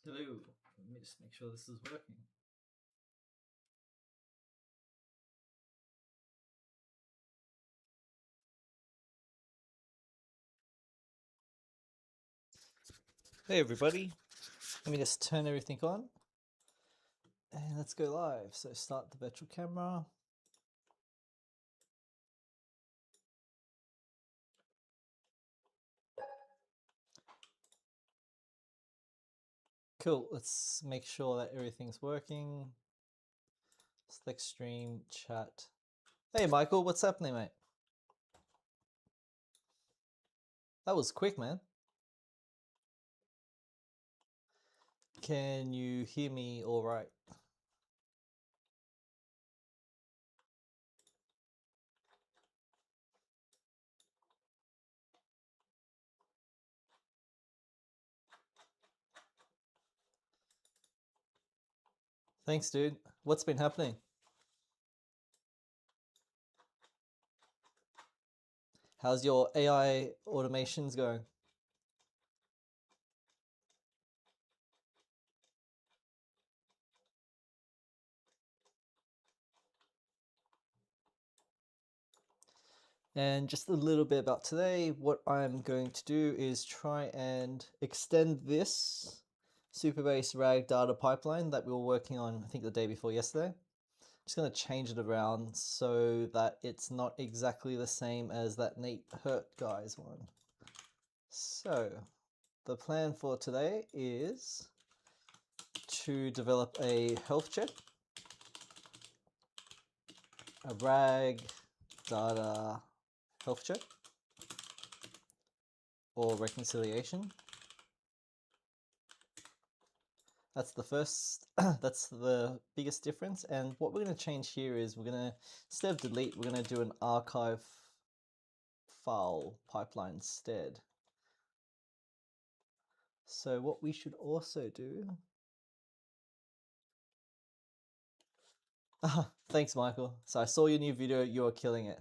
Hello, let me just make sure this is working. Hey everybody, let me just turn everything on and let's go live. So start the virtual camera. Cool, let's make sure that everything's working. Select stream, chat. Hey Michael, what's happening, mate? That was quick, man. Can you hear me all right? Thanks, dude. What's been happening? How's your AI automations going? And just a little bit about today, what I'm going to do is try and extend this SupaBase RAG data pipeline that we were working on, I think the day before yesterday. Just going to change it around so that it's not exactly the same as that n8n guy's one. So the plan for today is to develop a health check, a RAG data health check, or reconciliation. That's the first, that's the biggest difference. And what we're going to change here is we're going to, instead of delete, we're going to do an archive file pipeline instead. So what we should also do, thanks Michael. So I saw your new video, you are killing it.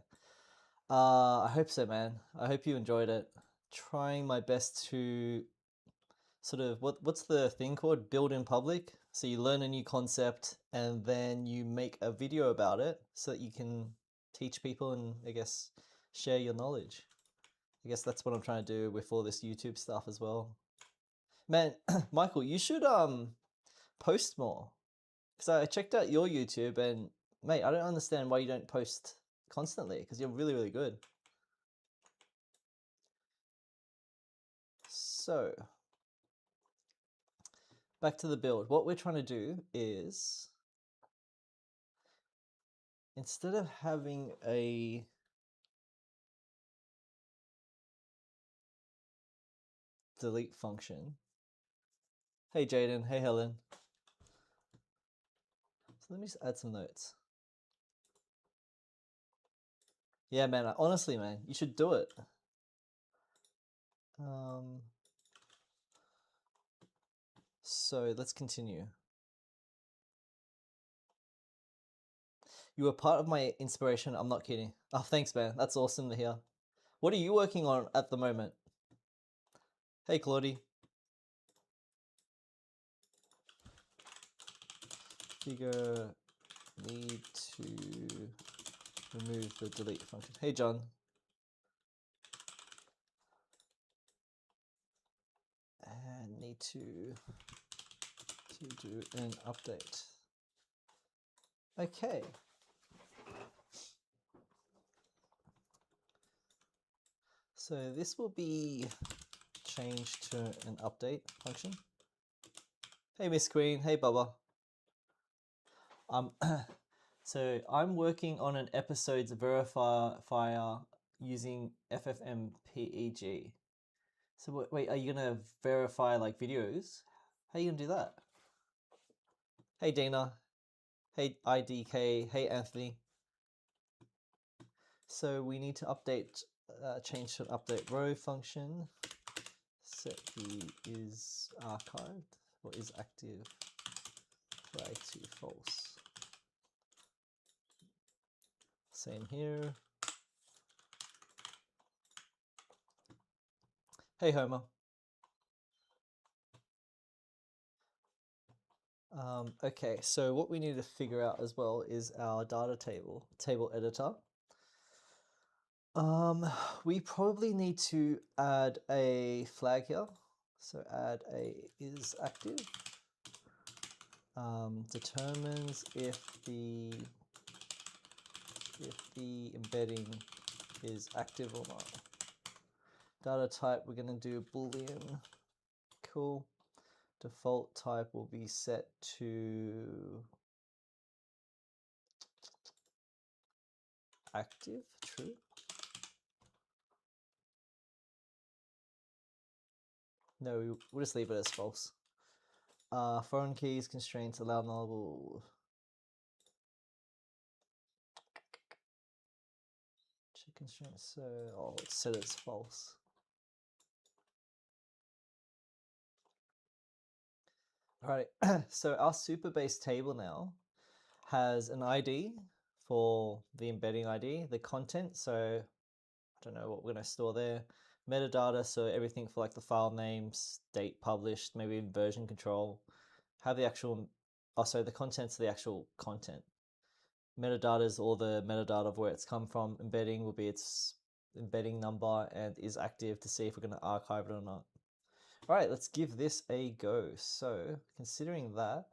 I hope so, man. I hope you enjoyed it. Trying my best to sort of, what's the thing called? Build in public. So you learn a new concept and then you make a video about it so that you can teach people and I guess share your knowledge. I guess that's what I'm trying to do with all this YouTube stuff as well. Man, Michael, you should post more. Because I checked out your YouTube and mate, I don't understand why you don't post constantly because you're really, really good. So back to the build. What we're trying to do is, instead of having a delete function, hey Jaden, hey Helen. So let me just add some notes. Yeah, man, honestly, man, you should do it. So let's continue. You were part of my inspiration. I'm not kidding. Oh, thanks, man. That's awesome to hear. What are you working on at the moment? Hey, Claudie. Figure need to remove the delete function. Hey, John. And need to do an update. Okay. So this will be changed to an update function. Hey, Miss Queen. Hey, Bubba. So I'm working on an episodes verifier using FFmpeg. So wait, are you gonna verify like videos? How are you gonna do that? Hey Dana, hey IDK, hey Anthony. So we need to update, change to an update row function. Set the is archived or is active, flag to false. Same here. Hey Homer. Okay, so what we need to figure out as well is our data table editor. We probably need to add a flag here. So add a is active. Determines if the embedding is active or not. Data type, we're going to do Boolean. Cool. Default type will be set to active, true. No, we'll just leave it as false. Foreign keys, constraints, allow nullable. Check constraints, so, let's set it as false. Alright, so our SupaBase table now has an ID for the embedding ID, the content, so I don't know what we're going to store there, metadata, so everything for like the file names, date published, maybe version control, have the actual, also the contents of the actual content. Metadata is all the metadata of where it's come from. Embedding will be its embedding number and is active to see if we're going to archive it or not. All right, let's give this a go. So considering that,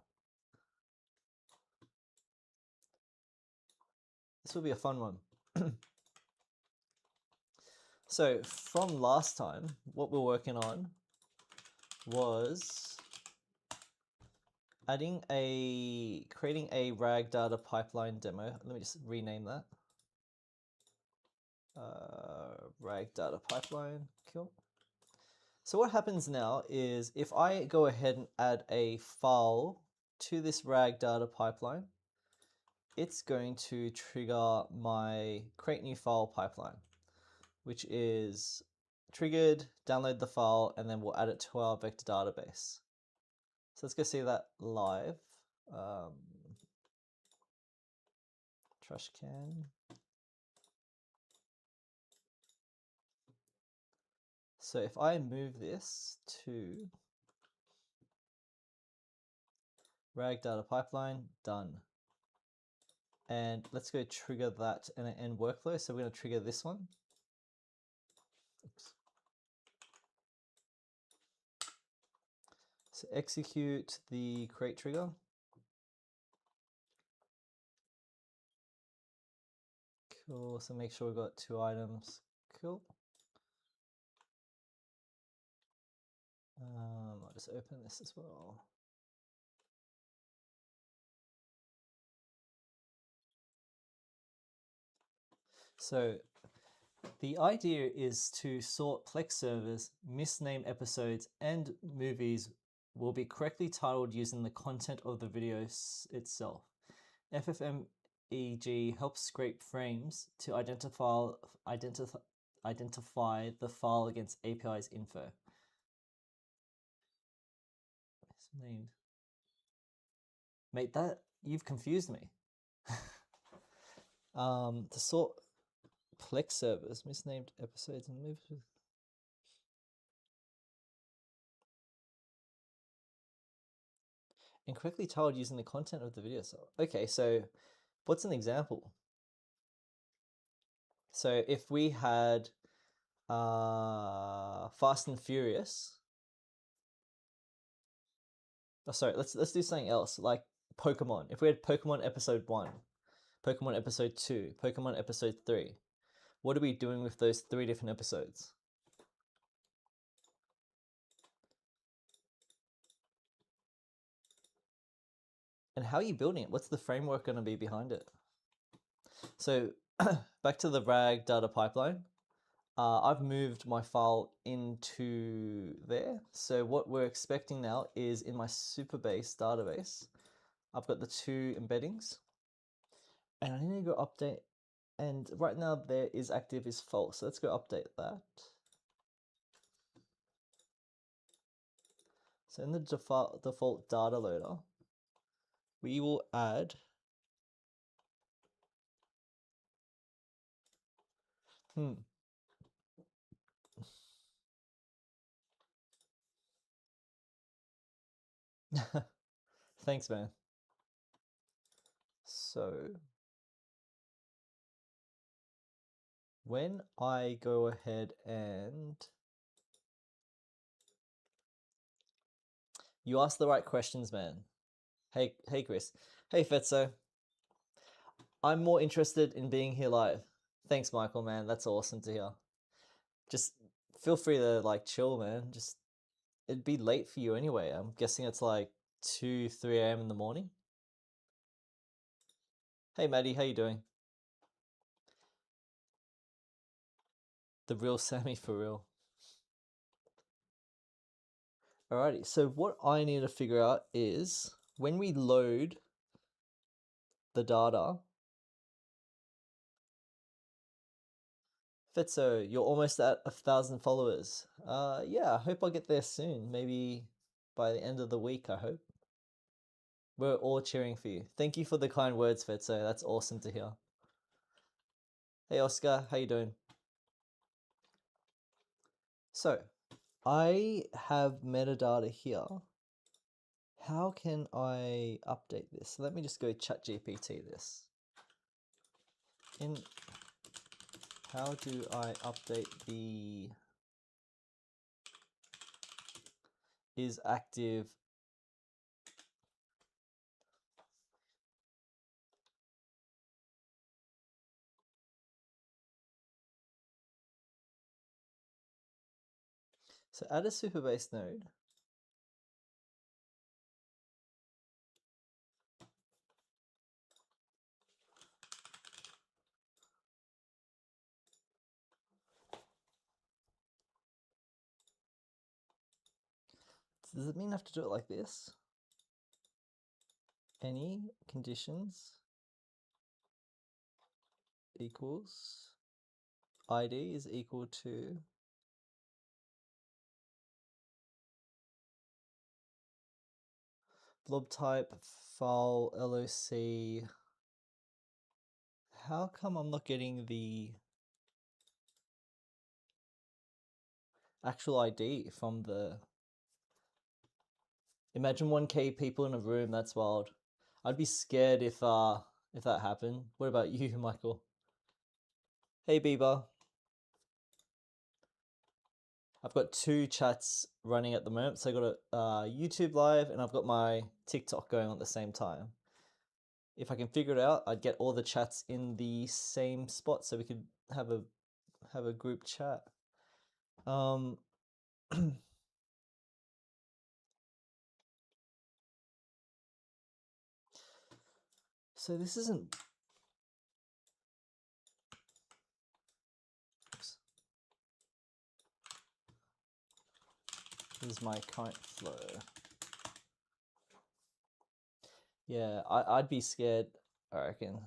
this will be a fun one. So from last time, what we're working on was creating a RAG data pipeline demo. Let me just rename that. RAG data pipeline, cool. So what happens now is if I go ahead and add a file to this RAG data pipeline, it's going to trigger my create new file pipeline, which is triggered, download the file, and then we'll add it to our vector database. So let's go see that live. Trash can. So if I move this to RAG data pipeline, done. And let's go trigger that n8n workflow. So we're going to trigger this one. Oops. So execute the create trigger. Cool, so make sure we've got 2 items. Cool. I'll just open this as well. So the idea is to sort Plex servers, misnamed episodes, and movies will be correctly titled using the content of the video itself. FFmpeg helps scrape frames to identify the file against API's info. Misnamed. Mate, you've confused me. To sort Plex servers, misnamed episodes and movies. Incorrectly titled using the content of the video. So, okay, so what's an example? So if we had Fast and Furious. Oh, sorry, let's do something else, like Pokemon. If we had Pokemon episode 1, Pokemon episode 2, Pokemon episode 3, what are we doing with those 3 different episodes? And how are you building it? What's the framework going to be behind it? So back to the RAG data pipeline. I've moved my file into there. So what we're expecting now is in my SupaBase database, I've got the 2 embeddings. And I need to go update. And right now there is active is false. So let's go update that. So in the default data loader, we will add Thanks, man. So when I go ahead and you ask the right questions, man. Hey, Chris. Hey, Fetzo. I'm more interested in being here live. Thanks, Michael, man. That's awesome to hear. Just feel free to like chill, man. Just it'd be late for you anyway. I'm guessing it's like 2, 3 a.m. in the morning. Hey, Maddie, how you doing? The real Sammy for real. Alrighty, so what I need to figure out is when we load the data, Fetzo, you're almost at 1,000 followers. Yeah, I hope I get there soon. Maybe by the end of the week, I hope. We're all cheering for you. Thank you for the kind words, Fetzo. That's awesome to hear. Hey, Oscar, how you doing? So, I have metadata here. How can I update this? So let me just go ChatGPT this. How do I update the is active so add a SupaBase node. Does it mean I have to do it like this? Any conditions equals ID is equal to blob type file LOC. How come I'm not getting the actual ID from the... Imagine 1K people in a room, that's wild. I'd be scared if that happened. What about you, Michael? Hey, Bieber. I've got 2 chats running at the moment. So I've got a YouTube live and I've got my TikTok going on at the same time. If I can figure it out, I'd get all the chats in the same spot so we could have a group chat. So this isn't... Oops. This is my current flow. Yeah, I'd be scared, I reckon.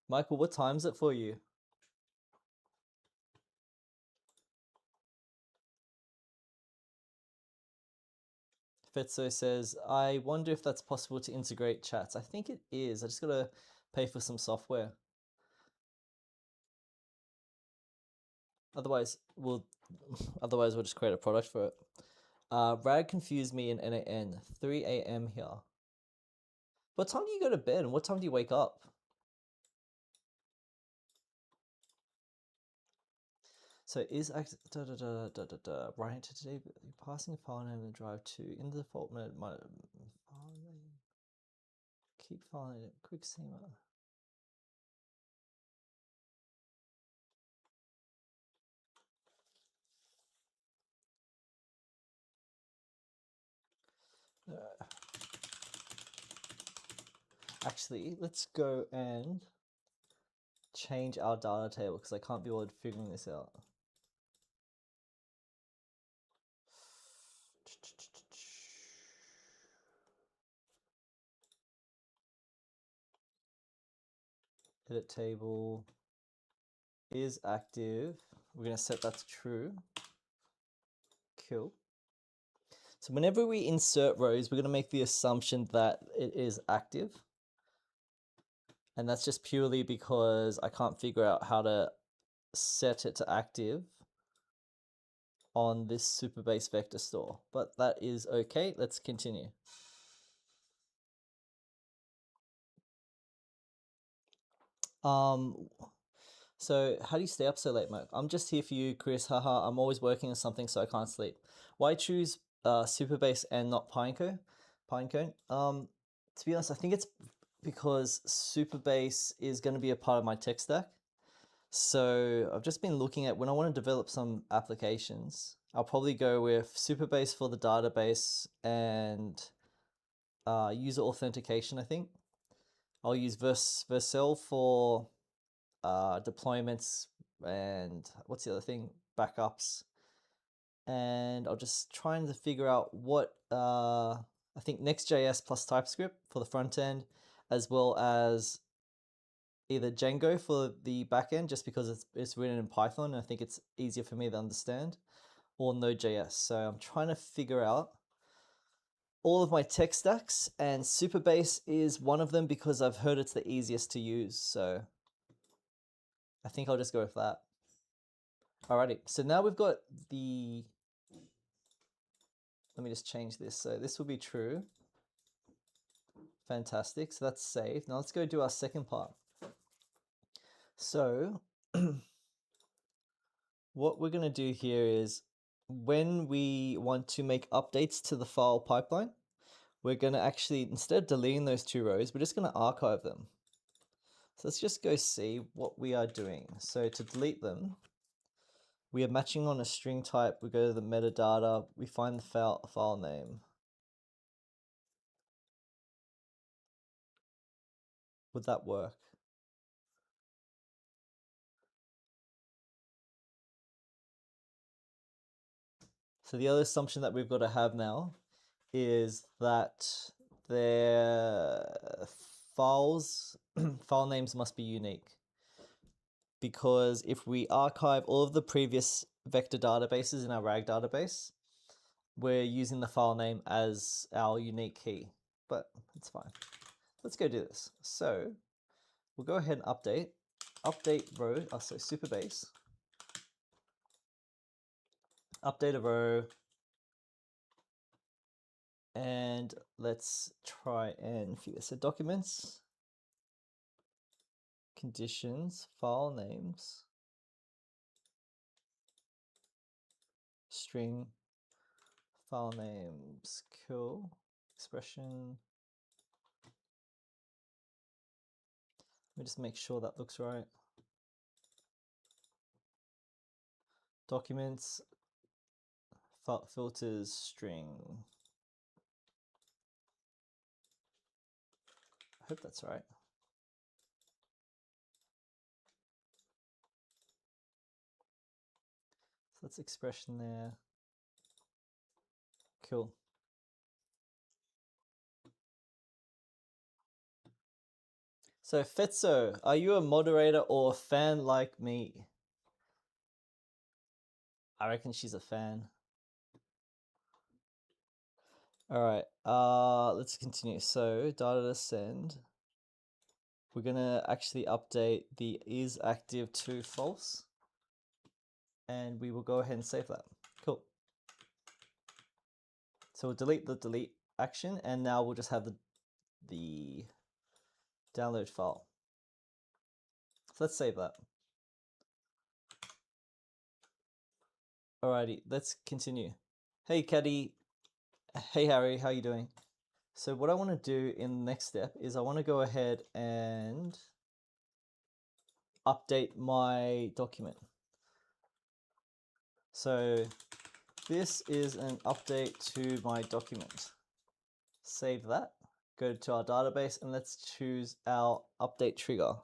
Michael, what time is it for you? Fetzo says, I wonder if that's possible to integrate chats. I think it is. I just gotta pay for some software. Otherwise, we'll just create a product for it. Rag confused me in n8n. 3 a.m. here. What time do you go to bed and what time do you wake up? So is writing to today passing a file name and drive to in the default mode keep filing it quick seamer. Actually, let's go and change our data table because I can't be bothered figuring this out. Edit table is active. We're going to set that to true. Cool. So whenever we insert rows, we're going to make the assumption that it is active. And that's just purely because I can't figure out how to set it to active on this SupaBase vector store, but that is okay. Let's continue. So how do you stay up so late, Mike? I'm just here for you, Chris. Haha, I'm always working on something, so I can't sleep. Why choose SupaBase and not Pinecone? To be honest, I think it's because SupaBase is going to be a part of my tech stack. So I've just been looking at when I want to develop some applications, I'll probably go with SupaBase for the database and user authentication, I think. I'll use Vercel for deployments and what's the other thing? Backups. And I'll just trying to figure out what I think Next.js plus TypeScript for the front end, as well as either Django for the back end, just because it's written in Python and I think it's easier for me to understand, or Node.js. So I'm trying to figure out all of my tech stacks, and SupaBase is one of them because I've heard it's the easiest to use. So I think I'll just go with that. Alrighty, so now we've got the, let me just change this. So this will be true. Fantastic, so that's saved. Now let's go do our second part. So what we're gonna do here is when we want to make updates to the file pipeline, we're gonna actually, instead of deleting those two rows, we're just gonna archive them. So let's just go see what we are doing. So to delete them, we are matching on a string type. We go to the metadata, we find the file name. Would that work? So the other assumption that we've got to have now is that their files, file names must be unique. Because if we archive all of the previous vector databases in our RAG database, we're using the file name as our unique key, but it's fine. Let's go do this. So we'll go ahead and update row, so SupaBase, update a row, and let's try and figure. So documents, conditions, file names, string, file names, cool, expression. Let me just make sure that looks right. Documents, filters, string. I hope that's right. So that's expression there. Cool. So Fetso, are you a moderator or a fan like me? I reckon she's a fan. All right, let's continue. So data to send. We're gonna actually update the is active to false, and we will go ahead and save that. Cool. So we'll delete the delete action, and now we'll just have the download file. So let's save that. Alrighty, let's continue. Hey Caddy, hey Harry, how you doing? So what I want to do in the next step is I want to go ahead and update my document. So this is an update to my document. Save that, go to our database, and let's choose our update trigger.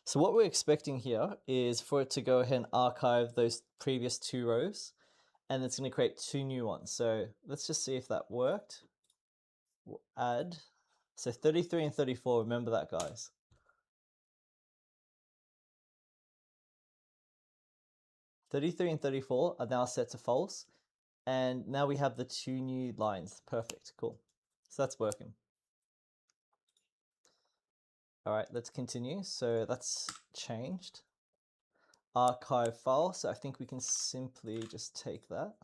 So what we're expecting here is for it to go ahead and archive those previous two rows, and it's going to create two new ones. So let's just see if that worked. We'll add, so 33 and 34, remember that, guys. 33 and 34 are now set to false, and now we have the two new lines. Perfect, cool. So that's working. All right, let's continue. So that's changed. archive file. So I think we can simply just take that.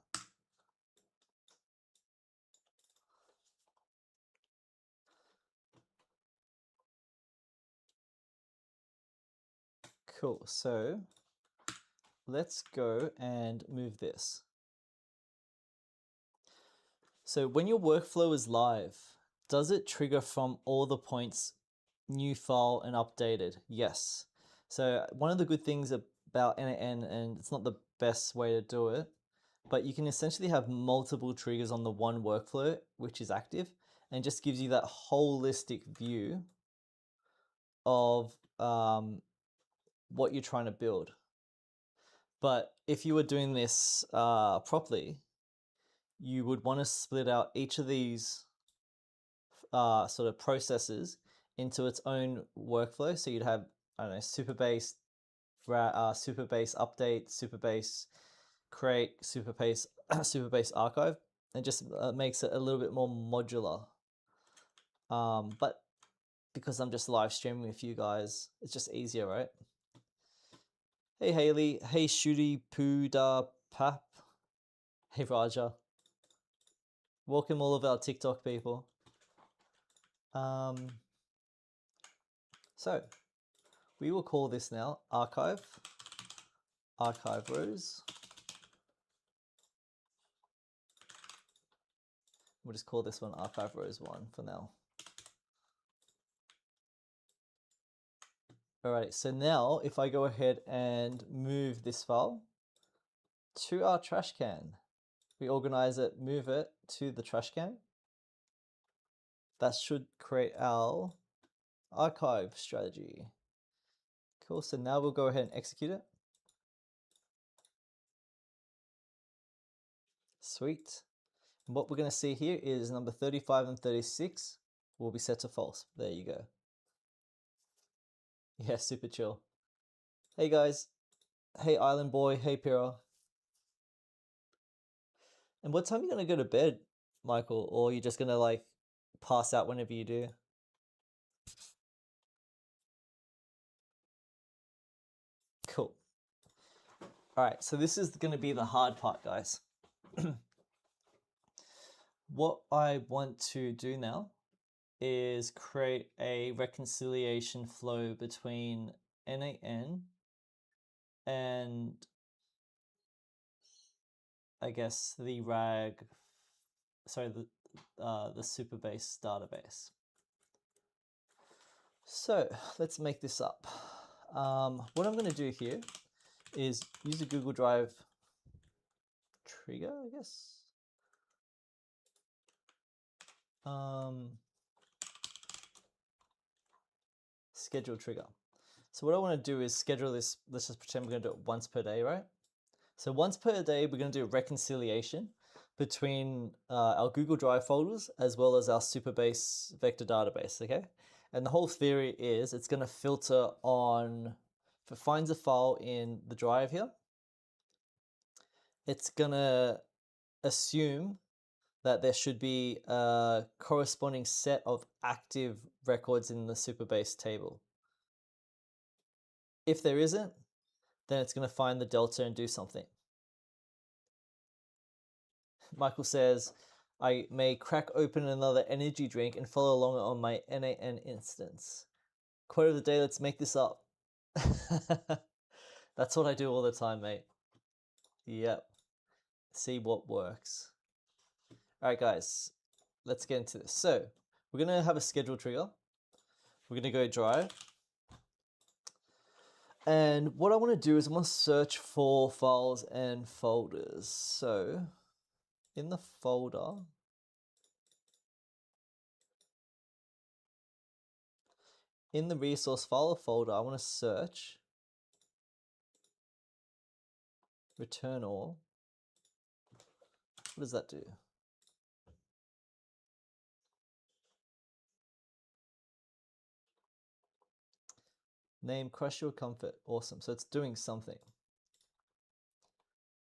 Cool, so let's go and move this. So when your workflow is live, does it trigger from all the points, new file and updated? Yes. So one of the good things about n8n, and it's not the best way to do it, but you can essentially have multiple triggers on the one workflow, which is active, and just gives you that holistic view of what you're trying to build. But if you were doing this properly, you would want to split out each of these sort of processes into its own workflow. So you'd have, I don't know, SupaBase, SupaBase update, SupaBase create, SupaBase, SupaBase archive, and just makes it a little bit more modular. But because I'm just live streaming with you guys, it's just easier, right? Hey Haley, hey Shooty Pooda Pap, hey Raja. Welcome all of our TikTok people. So we will call this now archive rows. We'll just call this one archive rows 1 for now. All right, so now if I go ahead and move this file to our trash can, we organize it, move it to the trash can. That should create our archive strategy. Cool, so now we'll go ahead and execute it. Sweet. And what we're gonna see here is number 35 and 36 will be set to false. There you go. Yeah, super chill. Hey guys. Hey Island Boy, hey Pira. And what time are you gonna go to bed, Michael? Or you're just gonna like pass out whenever you do? Cool. All right, so this is gonna be the hard part, guys. What I want to do now is create a reconciliation flow between n8n and I guess the SupaBase database. So let's make this up. What I'm going to do here is use a Google Drive trigger, I guess. Schedule trigger. So what I want to do is schedule this. Let's just pretend we're going to do it once per day, right? So once per day, we're going to do a reconciliation between our Google Drive folders as well as our SupaBase vector database, okay? And the whole theory is it's going to filter on, if it finds a file in the drive here, it's going to assume that there should be a corresponding set of active records in the SupaBase table. If there isn't, then it's going to find the delta and do something. Michael says, I may crack open another energy drink and follow along on my n8n instance. Quote of the day, let's make this up. That's what I do all the time, mate. Yep. See what works. All right, guys, let's get into this. So we're going to have a schedule trigger. We're going to go drive. And what I want to do is I want to search for files and folders. So in the folder, in the resource file folder, I want to search return all. What does that do? Name crush your comfort. Awesome. So it's doing something.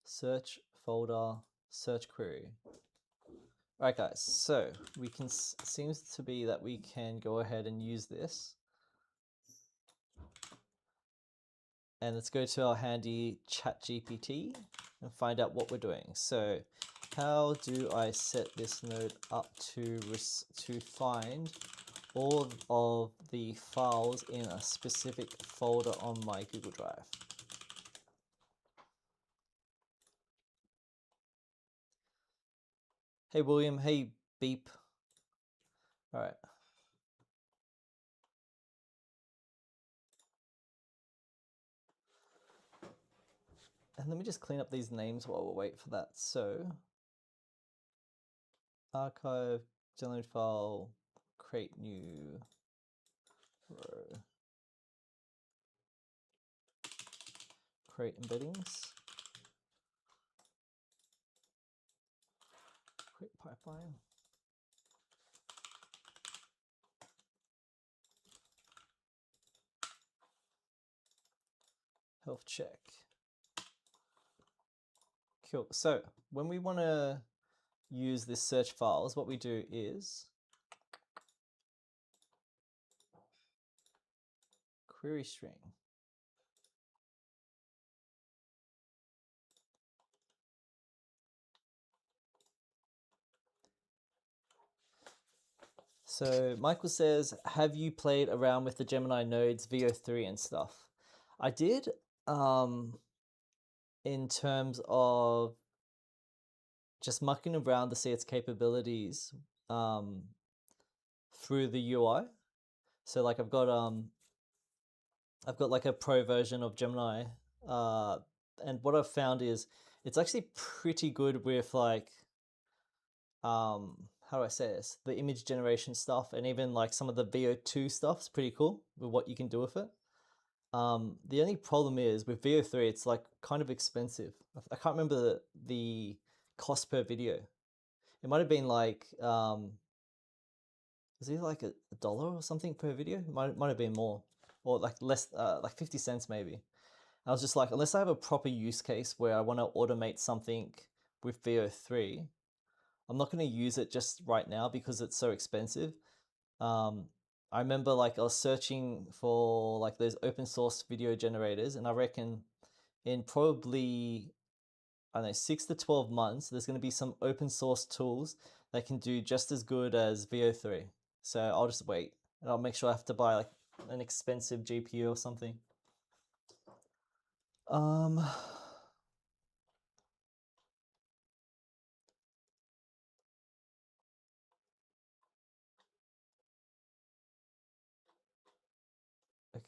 Search folder, search query. All right, guys. So we can, seems to be that we can go ahead and use this And let's go to our handy ChatGPT and find out what we're doing. So how do I set this node up to find all of the files in a specific folder on my Google Drive? Hey William, hey Beep. All right. And let me just clean up these names while we wait for that. So archive, download file, create new row, create embeddings, create pipeline. Health check. Cool. So when we want to use this search files, what we do is query string. So Michael says, have you played around with the Gemini nodes, VO3 and stuff? I did, in terms of just mucking around to see its capabilities through the UI. So like I've got like a pro version of Gemini, and what I've found is it's actually pretty good with like how do I say this? The image generation stuff, and even like some of the VO2 stuff is pretty cool with what you can do with it. The only problem is with VO3, it's like kind of expensive. I can't remember the cost per video. It might have been like, was it like a dollar or something per video? Might have been more, or like less, like 50 cents maybe. I was just like, unless I have a proper use case where I want to automate something with VO3, I'm not going to use it just right now because it's so expensive. I remember like I was searching for like those open source video generators, and I reckon in probably, I don't know, 6 to 12 months, there's going to be some open source tools that can do just as good as VO3. So I'll just wait, and I'll make sure I have to buy like an expensive GPU or something.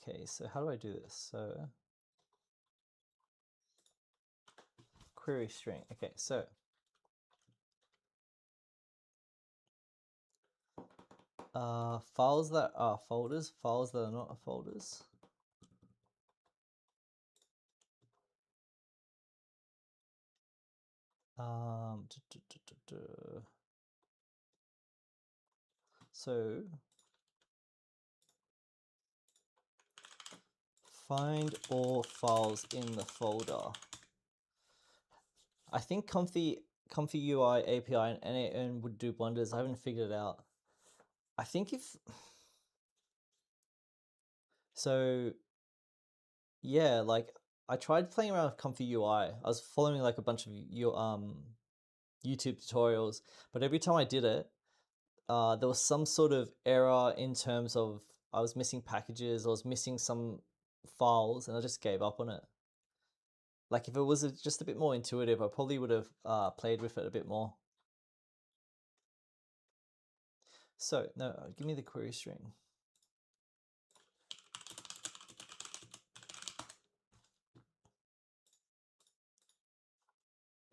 Okay, so how do I do this? So query string. Okay, so files that are folders, files that are not folders. So find all files in the folder. I think Comfy UI API and n8n would do wonders. I haven't figured it out. I think so yeah, like I tried playing around with Comfy UI. I was following like a bunch of YouTube tutorials, but every time I did it, there was some sort of error in terms of I was missing packages, I was missing some files, and I just gave up on it. Like if it was just a bit more intuitive, I probably would have played with it a bit more. So no, give me the query string.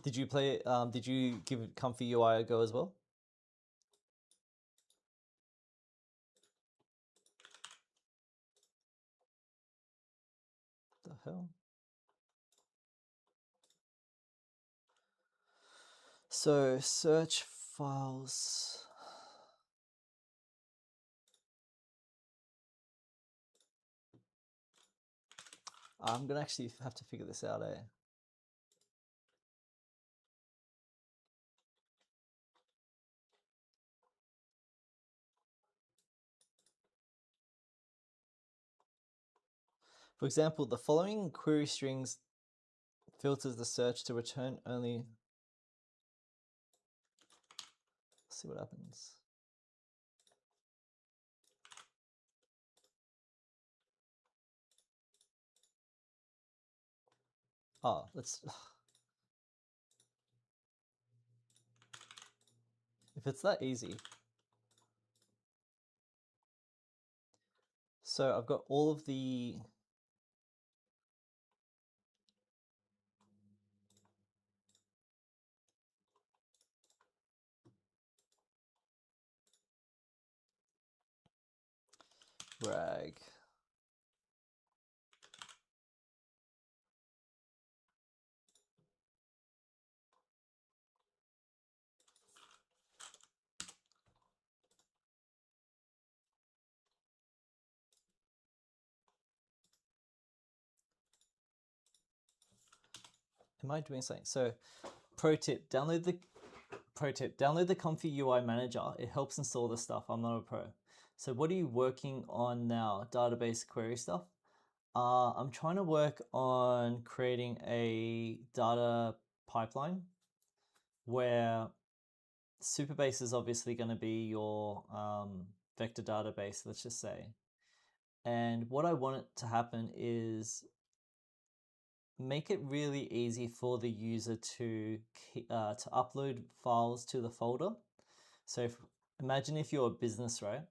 Did you play? Did you give Comfy UI a go as well? The hell? So search files. I'm gonna actually have to figure this out, eh? For example, the following query strings filters the search to return only. Let's see what happens. Oh, let's. If it's that easy. So I've got all of the rag. Am I doing something? So pro tip, download the Comfy UI Manager. It helps install the stuff. I'm not a pro. So what are you working on now? Database query stuff? I'm trying to work on creating a data pipeline where SupaBase is obviously going to be your vector database, let's just say. And what I want it to happen is make it really easy for the user to upload files to the folder. So imagine if you're a business, right?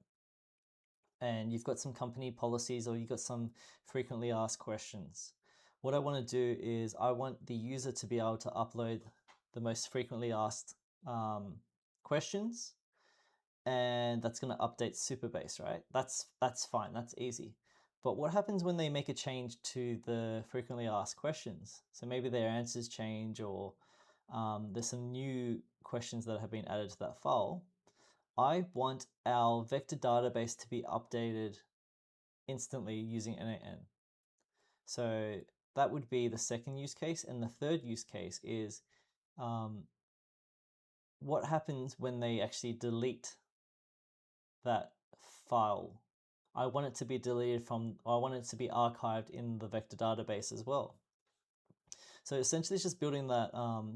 And you've got some company policies or you've got some frequently asked questions. What I want to do is I want the user to be able to upload the most frequently asked questions, and that's going to update SupaBase, right? That's fine, that's easy. But what happens when they make a change to the frequently asked questions? So maybe their answers change, or there's some new questions that have been added to that file. I want our vector database to be updated instantly using n8n. So that would be the second use case. And the third use case is what happens when they actually delete that file. I want it to be deleted from, I want it to be archived in the vector database as well. So essentially it's just building that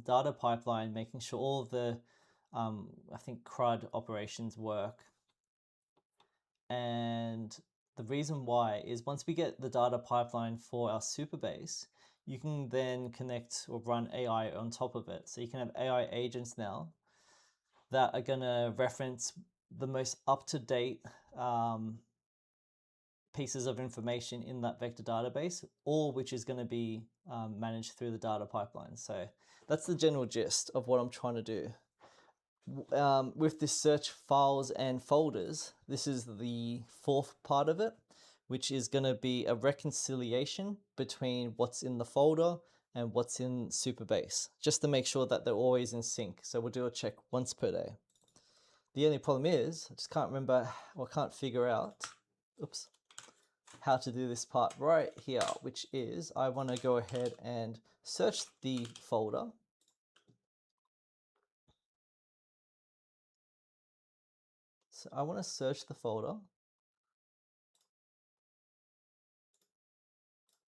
data pipeline, making sure all of the, I think CRUD operations work. And the reason why is once we get the data pipeline for our SupaBase, you can then connect or run AI on top of it. So you can have AI agents now that are going to reference the most up-to-date pieces of information in that vector database, all which is going to be managed through the data pipeline. So that's the general gist of what I'm trying to do. With this search files and folders, this is the fourth part of it, which is going to be a reconciliation between what's in the folder and what's in SupaBase, just to make sure that they're always in sync. So we'll do a check once per day. The only problem is I just can't remember or can't figure out, oops, how to do this part right here, which is I want to go ahead and search the folder. So I want to search the folder.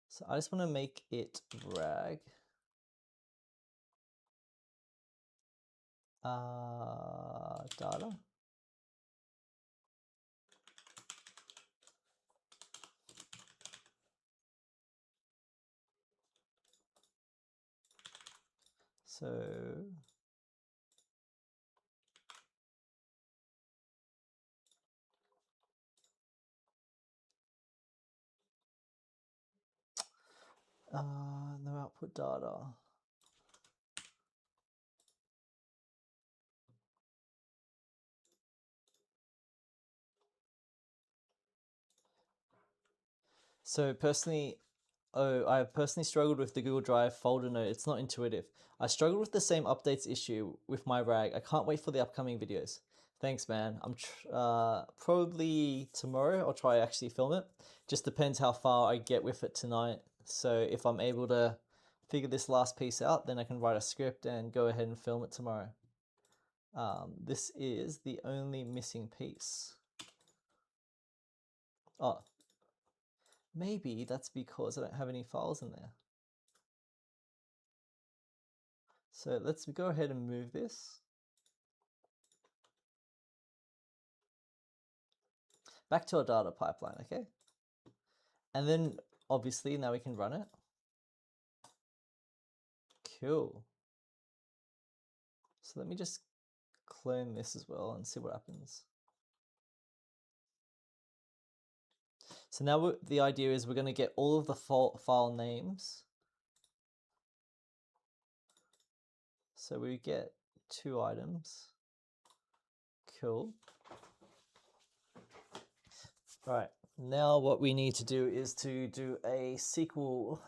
So I just want to make it rag. Data. So no output data. So personally, I personally struggled with the Google Drive folder note. It's not intuitive. I struggled with the same updates issue with my rag. I can't wait for the upcoming videos. Thanks, man. I'm probably tomorrow I'll try actually film it. Just depends how far I get with it tonight. So if I'm able to figure this last piece out, then I can write a script and go ahead and film it tomorrow. This is the only missing piece. Oh, Maybe that's because I don't have any files in there. So let's go ahead and move this. Back to our data pipeline, okay? And then obviously now we can run it. Cool. So let me just clone this as well and see what happens. So now the idea is we're going to get all of the file names. So we get 2 items. Cool. All right, now what we need to do is to do a SQL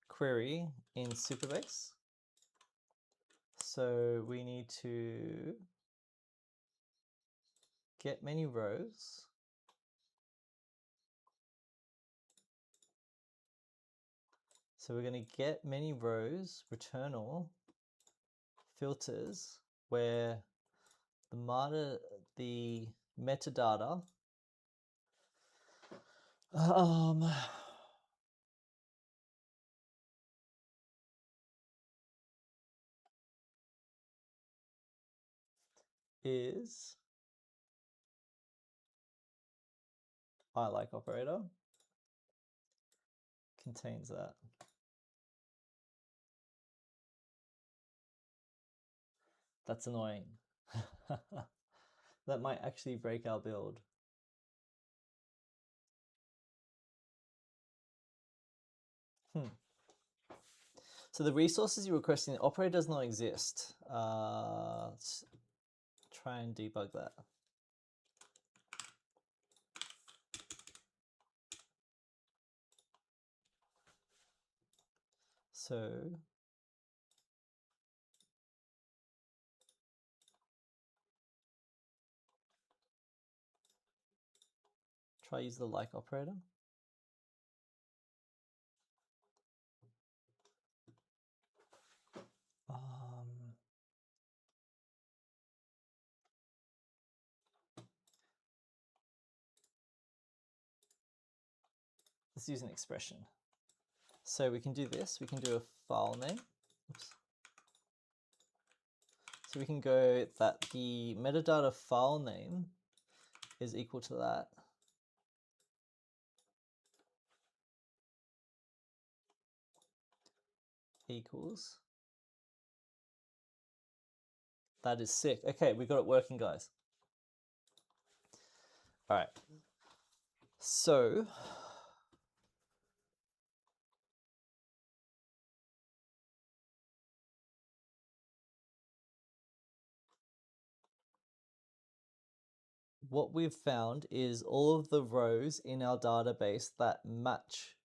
query in SupaBase. So we need to get many rows. So we're going to get many rows, return all, filters, where the metadata is I like operator, contains that. That's annoying. That might actually break our build. So the resources you're requesting, the operator does not exist. Let's try and debug that. So try use the like operator. Let's use an expression. So we can do this, we can do a file name. Oops. So we can go that the metadata file name is equal to that. Equals. That is sick. Okay, we got it working, guys. All right. So what we've found is all of the rows in our database that match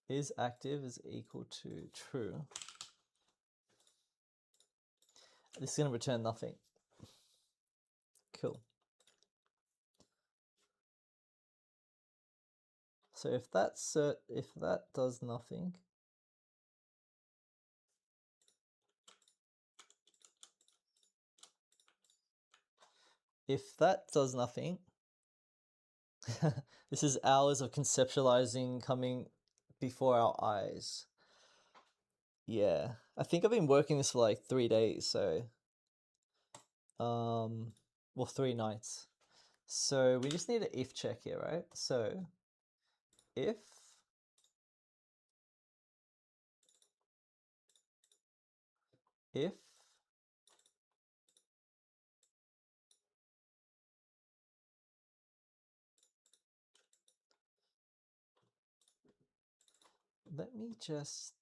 is active is equal to true. This is going to return nothing. Cool. So if that does nothing, this is hours of conceptualizing coming before our eyes. Yeah, I think I've been working this for like 3 days, so well, 3 nights. So we just need an if check here, right? So if let me just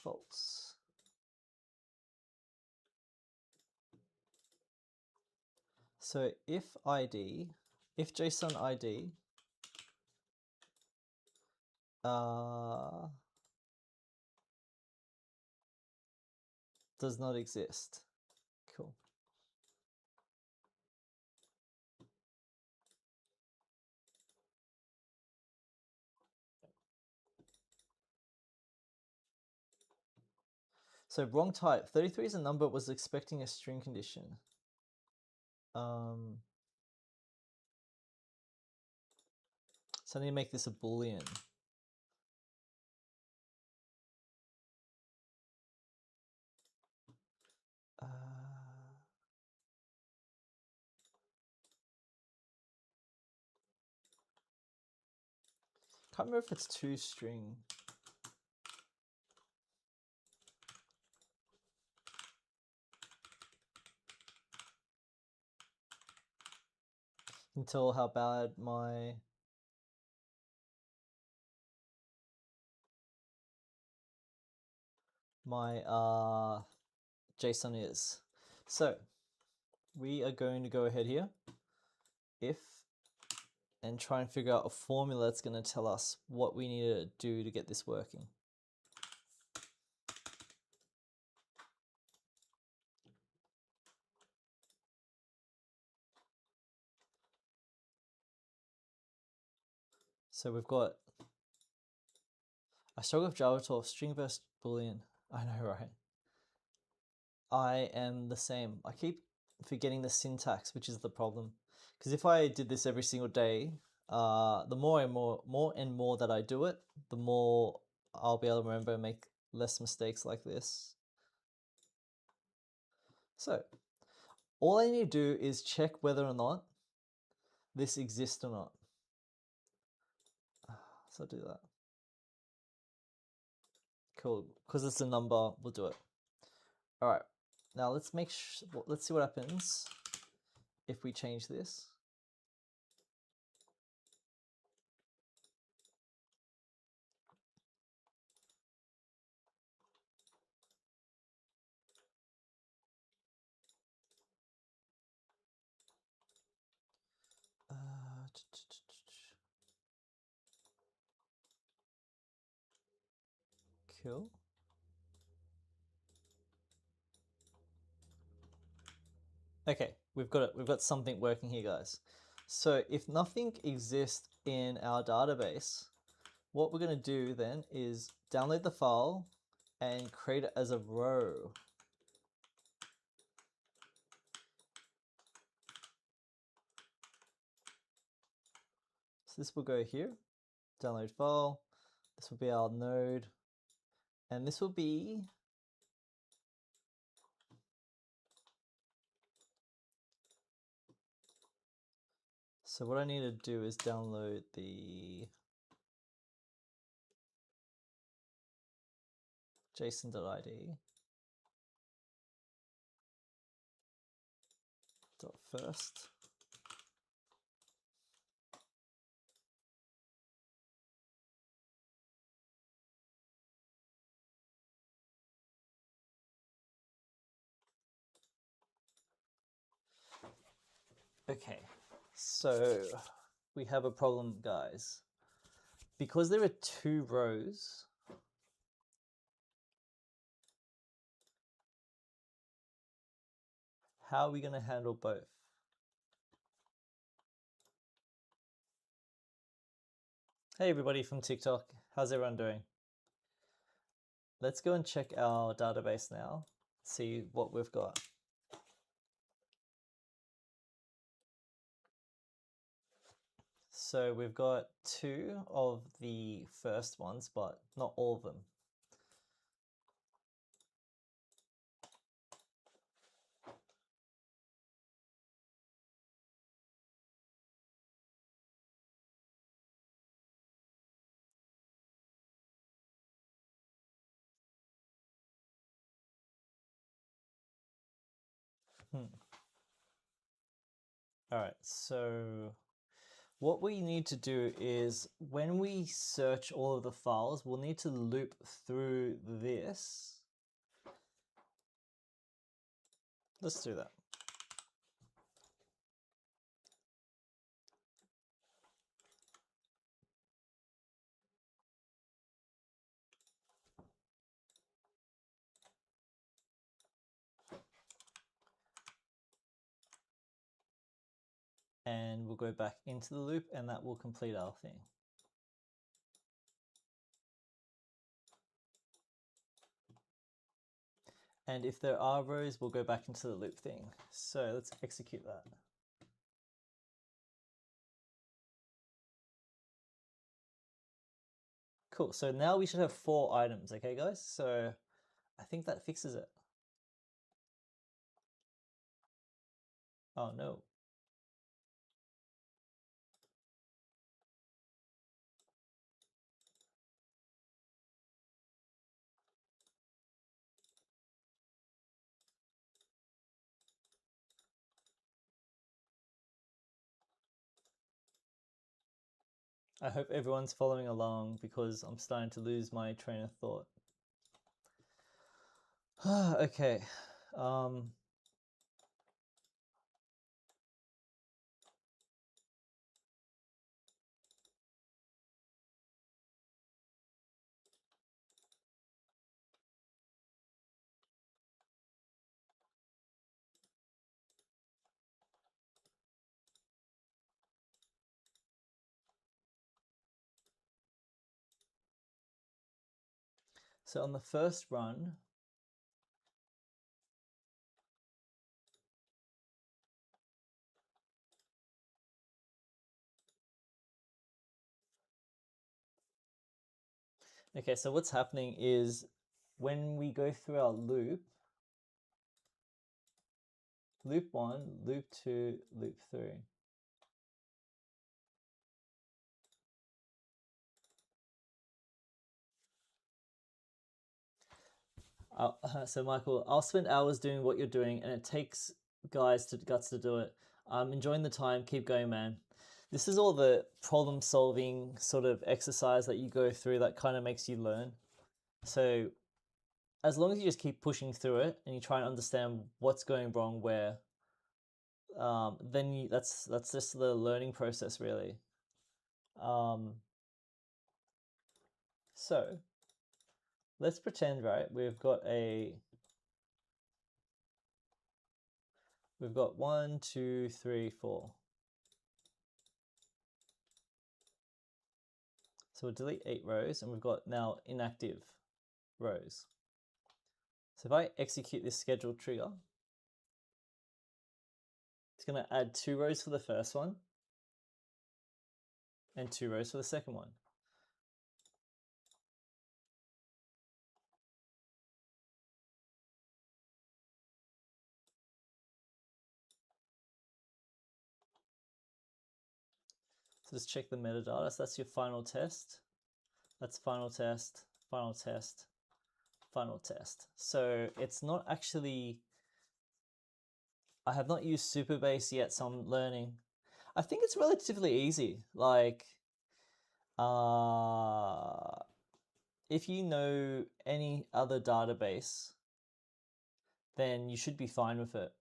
false. So if JSON ID does not exist. Cool. So wrong type. 33 is a number, was expecting a string condition. So I need to make this a Boolean. Can't remember if it's toString. Can tell how bad my JSON is. So we are going to go ahead here, if, and try and figure out a formula that's going to tell us what we need to do to get this working. So we've got, I struggle with Java 12, string versus Boolean. I know, right? I am the same. I keep forgetting the syntax, which is the problem. Because if I did this every single day, the more and more that I do it, the more I'll be able to remember and make less mistakes like this. So all I need to do is check whether or not this exists or not. So I'll do that. Cool, because it's a number, we'll do it. All right, now let's see what happens if we change this. Cool. Okay, we've got it. We've got something working here, guys. So if nothing exists in our database, what we're going to do then is download the file and create it as a row. So this will go here, download file. This will be our node, and this will be so what I need to do is download the JSON.id .first. Okay, so we have a problem, guys. Because there are two rows, how are we going to handle both? Hey everybody from TikTok, how's everyone doing? Let's go and check our database now, see what we've got. So we've got two of the first ones, but not all of them. All right, so what we need to do is when we search all of the files, we'll need to loop through this. Let's do that. And we'll go back into the loop, and that will complete our thing. And if there are rows, we'll go back into the loop thing. So let's execute that. Cool, so now we should have 4 items, okay guys? So I think that fixes it. Oh no. I hope everyone's following along because I'm starting to lose my train of thought. Okay. So on the first run, okay, so what's happening is when we go through our loop, loop 1, loop 2, loop 3. So Michael, I'll spend hours doing what you're doing and it takes guts to do it. I'm enjoying the time. Keep going, man. This is all the problem solving sort of exercise that you go through that kind of makes you learn. So as long as you just keep pushing through it and you try and understand what's going wrong where, then that's just the learning process really. So let's pretend, right, we've got 1, 2, 3, 4. So we'll delete 8 rows and we've got now inactive rows. So if I execute this schedule trigger, it's going to add 2 rows for the first one and 2 rows for the second one. So just check the metadata. So that's your final test. That's final test, final test, final test. So it's not actually, I have not used SupaBase yet, so I'm learning. I think it's relatively easy. Like, if you know any other database, then you should be fine with it.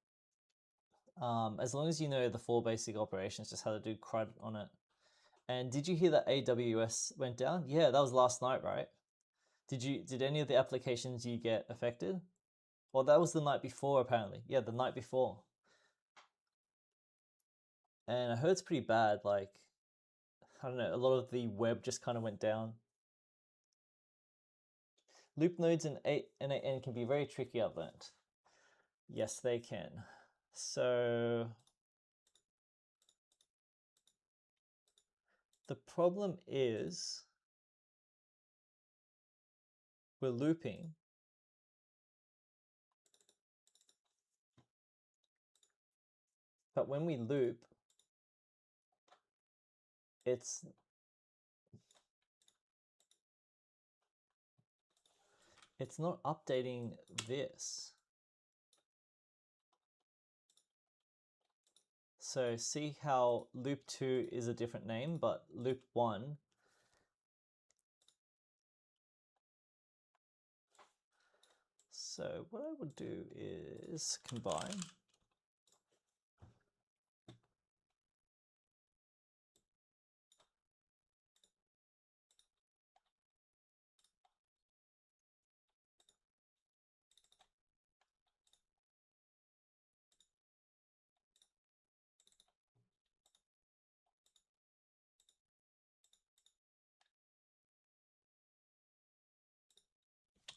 As long as you know the 4 basic operations, just how to do CRUD on it. And did you hear that AWS went down? Yeah, that was last night, right? Did any of the applications you get affected? Well, that was the night before, apparently. Yeah, the night before. And I heard it's pretty bad. Like, I don't know, a lot of the web just kind of went down. Loop nodes in n8n can be very tricky, I've learned. Yes, they can. So the problem is we're looping, but when we loop, it's not updating this. So see how loop 2 is a different name, but loop 1 . So what I would do is combine.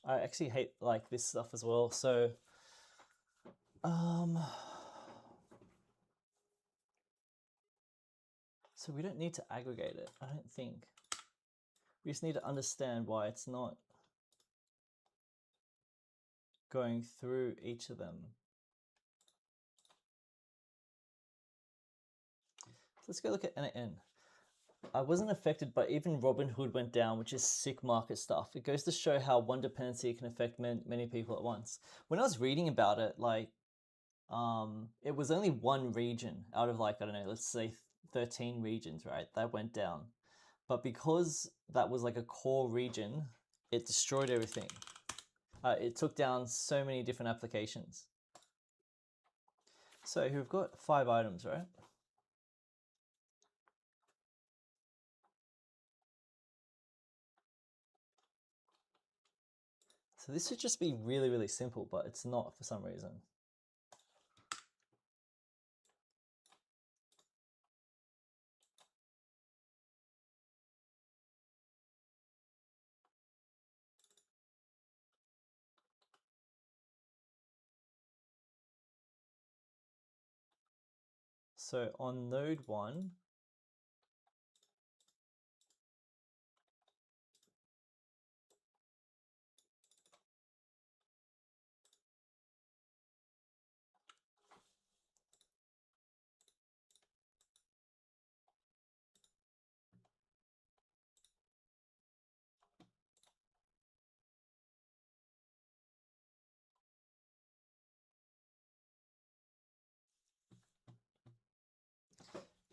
I actually hate like this stuff as well. So, so we don't need to aggregate it, I don't think. We just need to understand why it's not going through each of them. Let's go look at n8n. I wasn't affected, but even Robinhood went down, which is sick market stuff. It goes to show how one dependency can affect many people at once. When I was reading about it, like, it was only one region out of like, I don't know, let's say 13 regions, right? That went down. But because that was like a core region, it destroyed everything. It took down so many different applications. So we've got 5 items, right? So this should just be really, really simple, but it's not for some reason. So on node 1,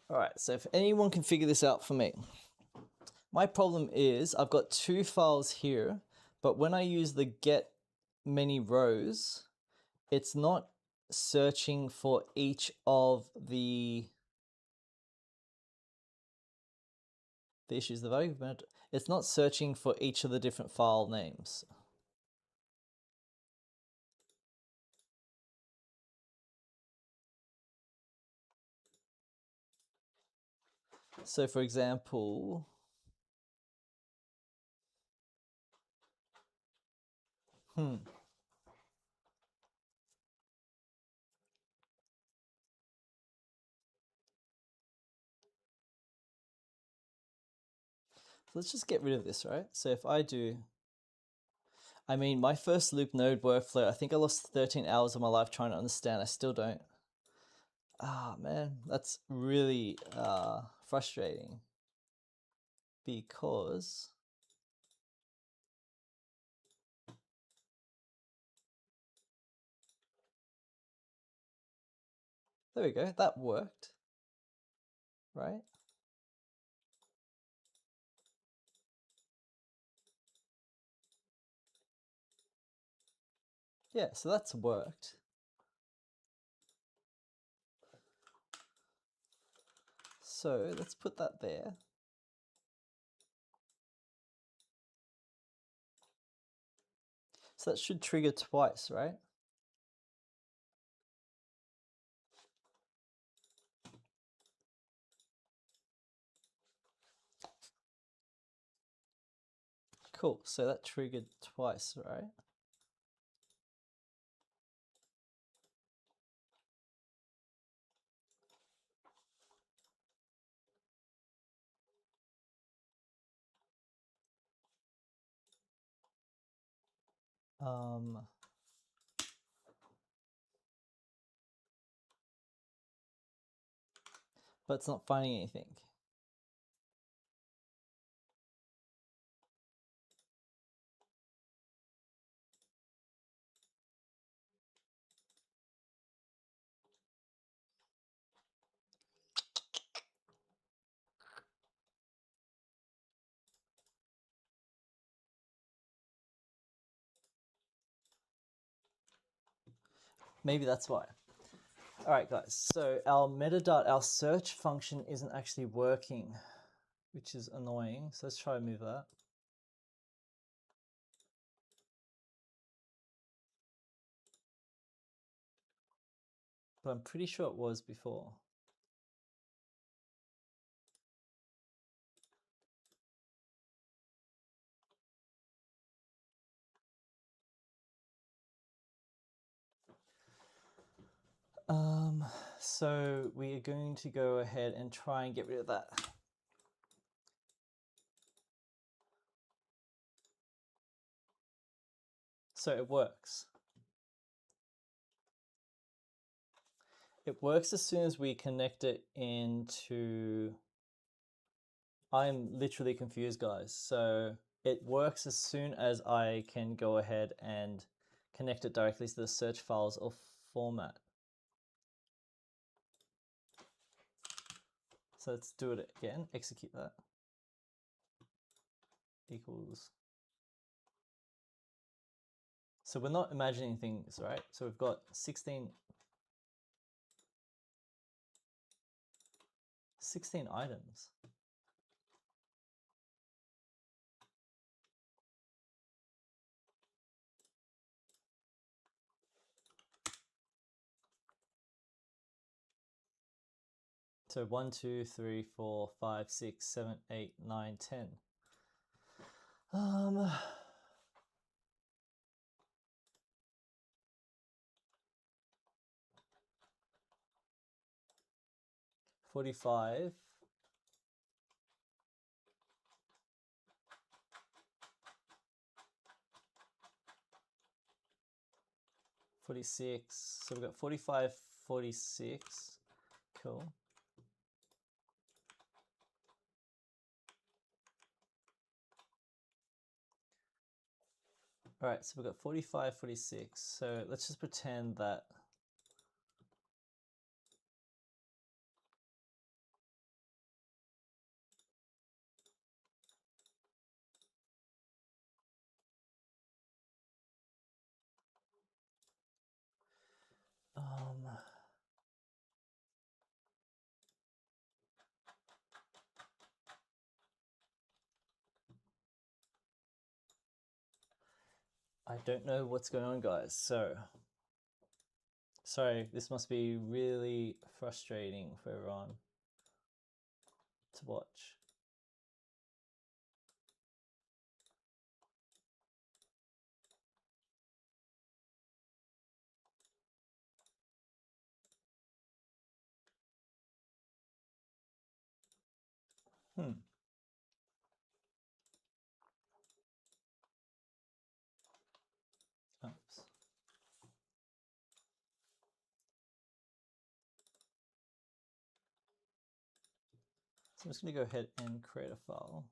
all right, so if anyone can figure this out for me. My problem is I've got 2 files here, but when I use the get many rows, it's not searching for each of the issues. The value of it's not searching for each of the different file names. So for example, let's just get rid of this, right? So if I do, I mean, my first loop node workflow, I think I lost 13 hours of my life trying to understand. I still don't. Ah, man, that's really frustrating because there we go, that worked, right? Yeah, so that's worked. So let's put that there. So that should trigger twice, right? Cool, so that triggered twice, right? But it's not finding anything. Maybe that's why. All right, guys, so our metadata, our search function isn't actually working, which is annoying. So let's try and move that. But I'm pretty sure it was before. So we are going to go ahead and try and get rid of that. So it works. It works as soon as we connect it into... I'm literally confused, guys. So it works as soon as I can go ahead and connect it directly to the search files or format. So let's do it again, execute that. Equals. So we're not imagining things, right? So we've got 16 items. So 1, 2, 3, 4, 5, 6, 7, 8, 9, 10. 45. 46. So we've got 45, 46. Cool. All right, so we've got 45, 46. So let's just pretend that I don't know what's going on, guys. So sorry, this must be really frustrating for everyone to watch. Oops. So I'm just going to go ahead and create a file.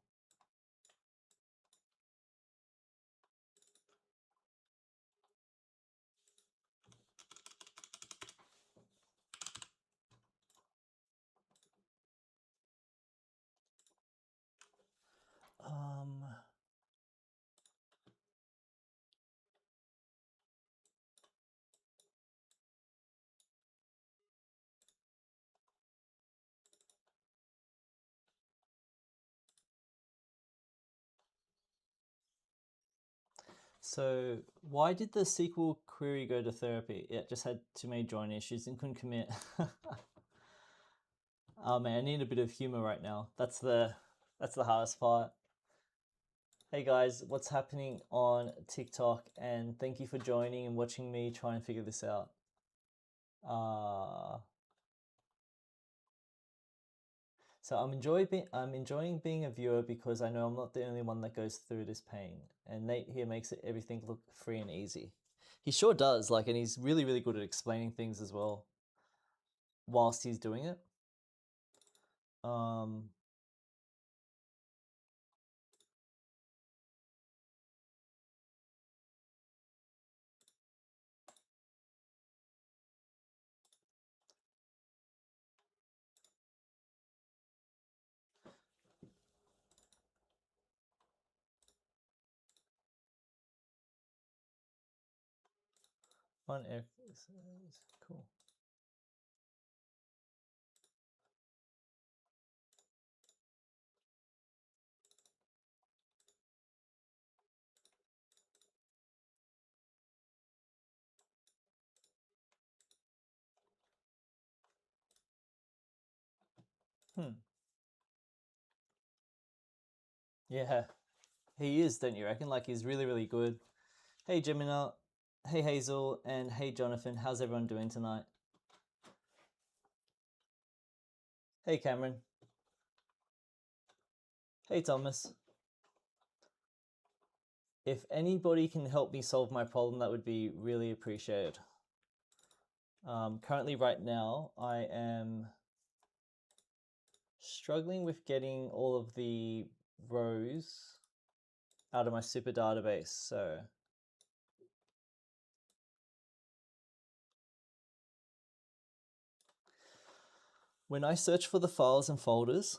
So why did the SQL query go to therapy? It just had too many join issues and couldn't commit. Oh man, I need a bit of humor right now. That's the hardest part. Hey guys, what's happening on TikTok? And thank you for joining and watching me try and figure this out. So I'm enjoying being a viewer because I know I'm not the only one that goes through this pain. And Nate here makes everything look free and easy. He sure does, like, and he's really, really good at explaining things as well whilst he's doing it. Fun exercise, cool. Yeah, he is, don't you reckon? Like, he's really, really good. Hey, Gemina. Hey, Hazel. And hey, Jonathan. How's everyone doing tonight? Hey Cameron. Hey Thomas. If anybody can help me solve my problem, that would be really appreciated. Currently right now, I am struggling with getting all of the rows out of my super database. So when I search for the files and folders,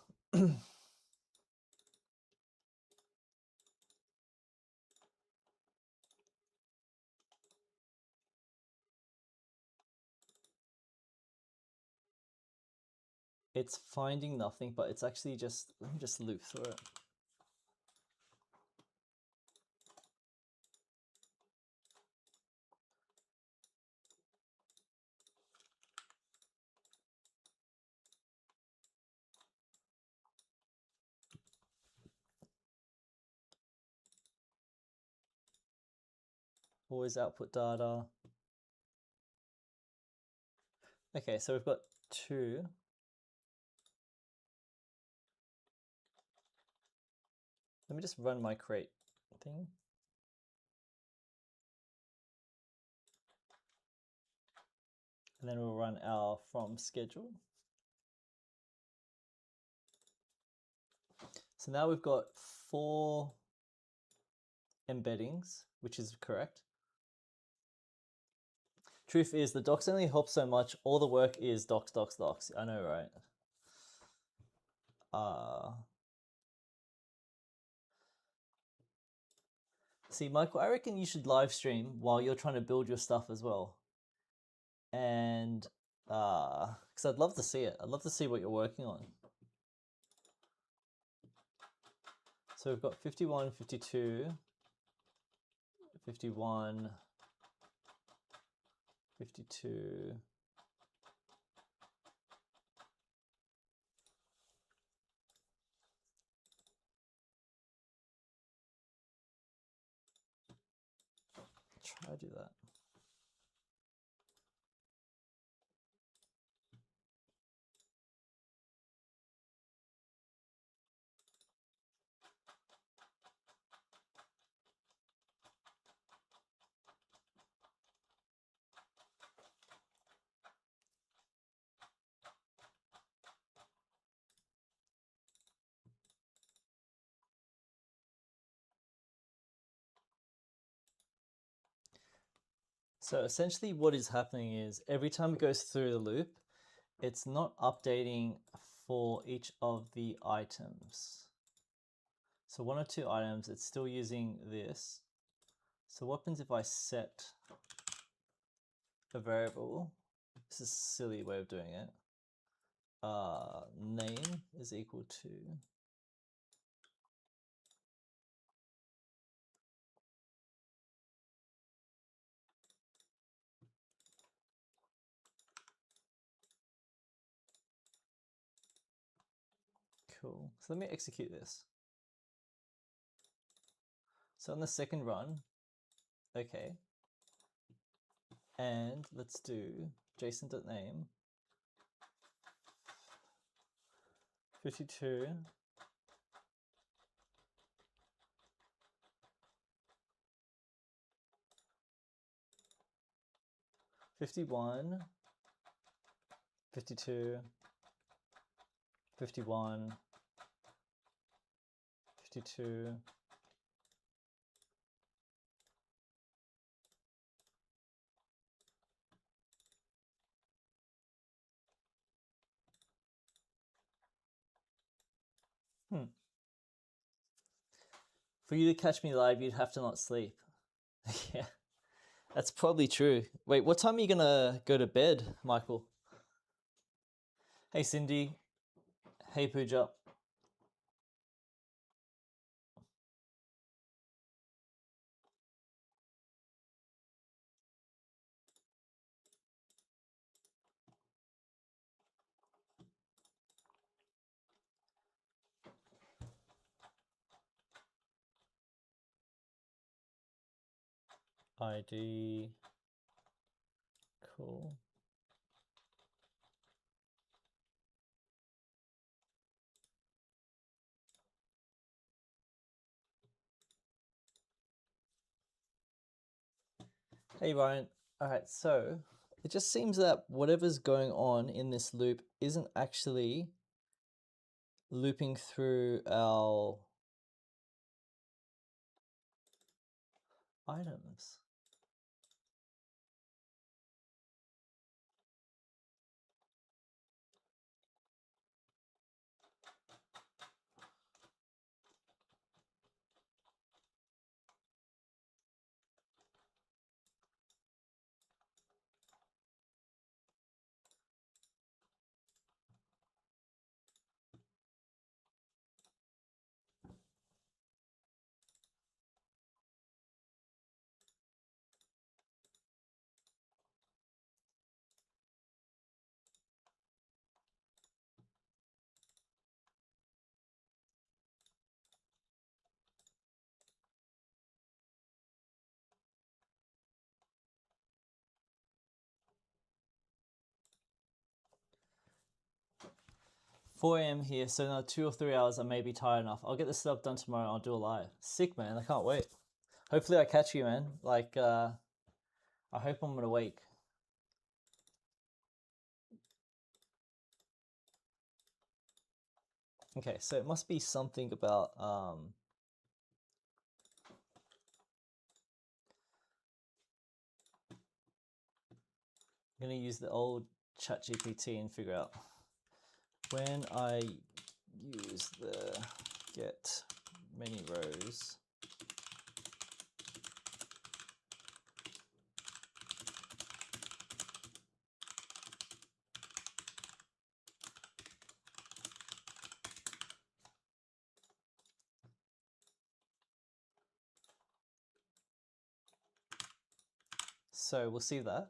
it's finding nothing, but it's actually just, let me just loop through it. Always output data. Okay, so we've got 2. Let me just run my create thing. And then we'll run our from schedule. So now we've got 4 embeddings, which is correct. Truth is, the docs only help so much. All the work is docs, docs, docs. I know, right? See, Michael, I reckon you should live stream while you're trying to build your stuff as well. And because I'd love to see it. I'd love to see what you're working on. So we've got 51, 52, 51, 52. Try to do that. So essentially what is happening is every time it goes through the loop, it's not updating for each of the items. So 1 or 2 items, it's still using this. So what happens if I set a variable? This is a silly way of doing it. Name is equal to cool. So let me execute this. So on the second run, okay. And let's do json.name 52 51 52 51 52 For you to catch me live, you'd have to not sleep. Yeah, that's probably true. Wait, what time are you gonna go to bed, Michael? Hey, Cindy. Hey, Pooja. ID. Cool. Hey Ryan. Alright, so it just seems that whatever's going on in this loop isn't actually looping through our items. 4 a.m. here, so another 2 or 3 hours I may be tired enough. I'll get this stuff done tomorrow. I'll do a live. Sick, man. I can't wait. Hopefully I catch you, man. Like, I hope I'm awake. Okay, so it must be something about I'm gonna use the old ChatGPT and figure out when I use the get many rows. So we'll see that.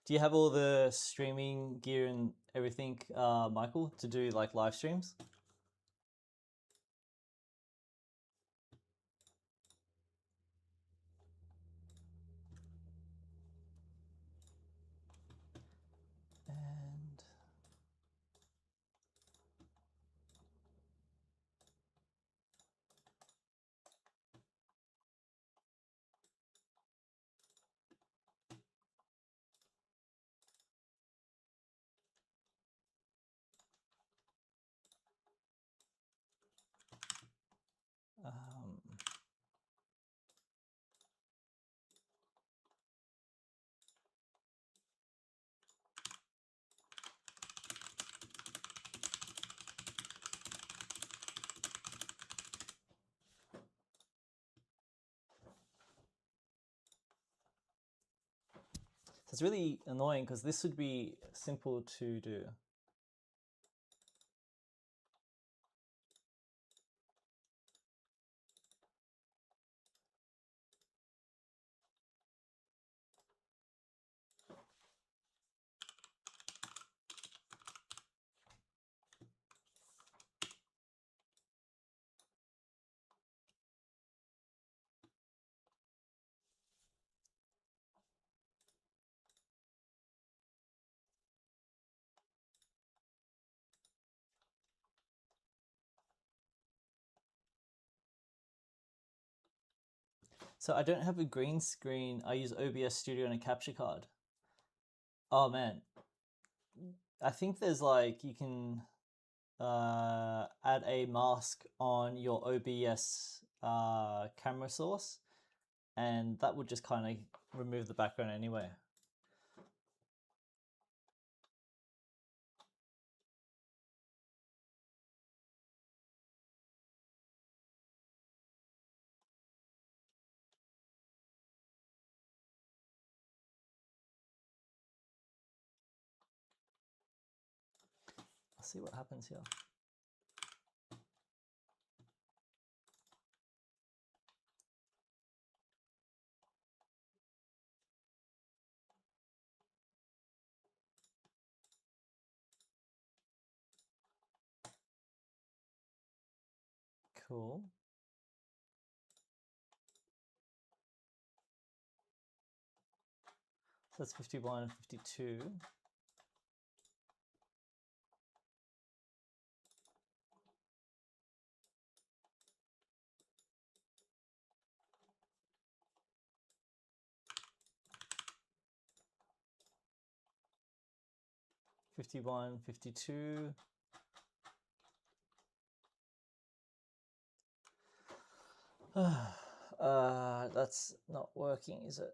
Do you have all the streaming gear and everything, Michael, to do like live streams? And so it's really annoying because this would be simple to do. So I don't have a green screen. I use OBS Studio and a capture card. Oh man, I think there's like you can add a mask on your OBS camera source, and that would just kind of remove the background anyway. I'll see what happens here. Cool. So that's 51 and 52. 51, 52. That's not working, is it?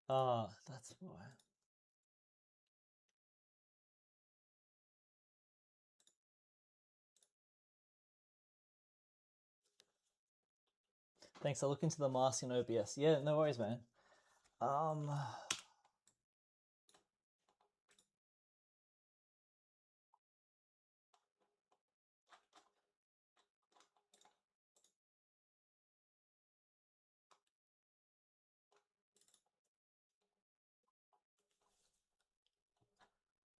That's why. Thanks, I'll look into the mask in OBS. Yeah, no worries, man.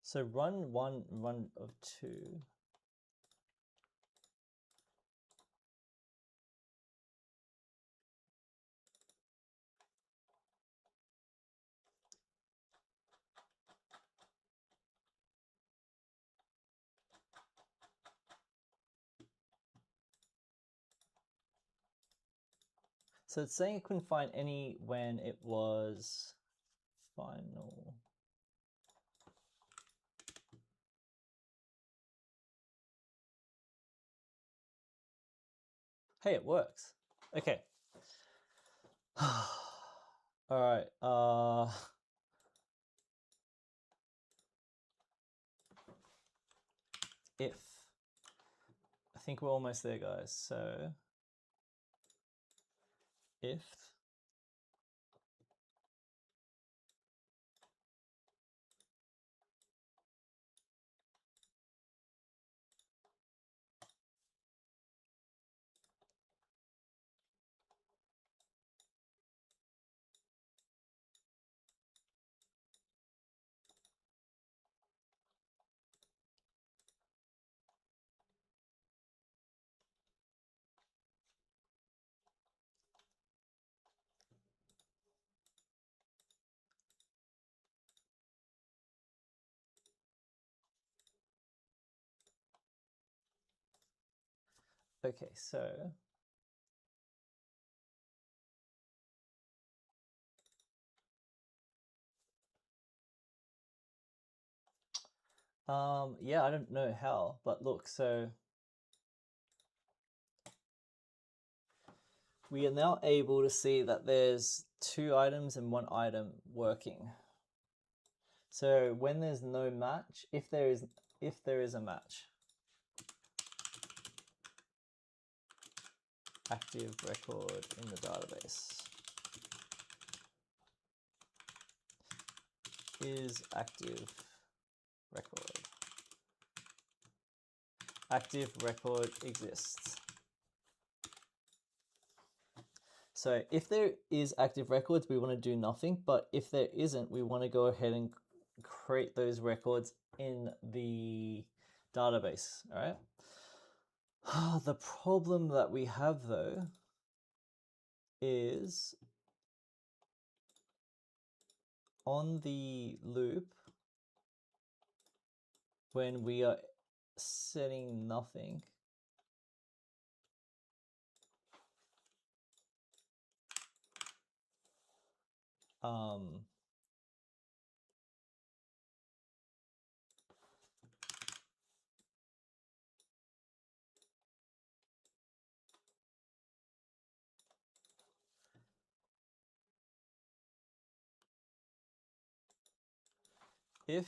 So run 1, run of 2. So it's saying it couldn't find any when it was final. Hey, it works. Okay. All right. If I think we're almost there, guys. So if okay, so yeah, I don't know how, but look, so we are now able to see that there's 2 items and 1 item working. So when there's no match, if there is a match, active record in the database is active record. Active record exists. So if there is active records, we want to do nothing, but if there isn't, we want to go ahead and create those records in the database, all right? The problem that we have though is on the loop, when we are setting nothing, if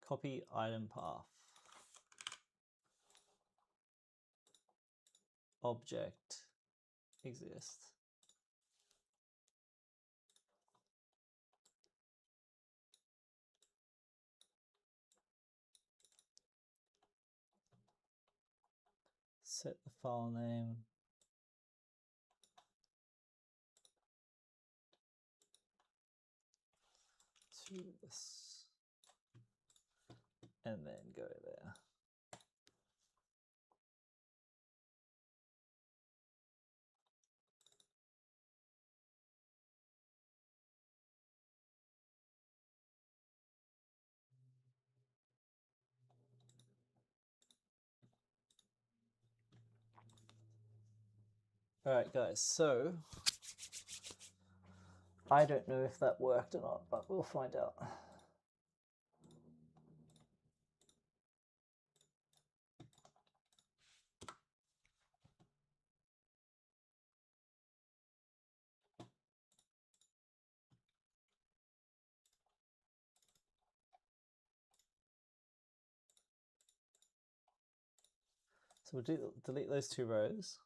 copy item path object exists, set the file name to this, and then go there. All right, guys, so I don't know if that worked or not, but we'll find out. So we'll delete those two rows.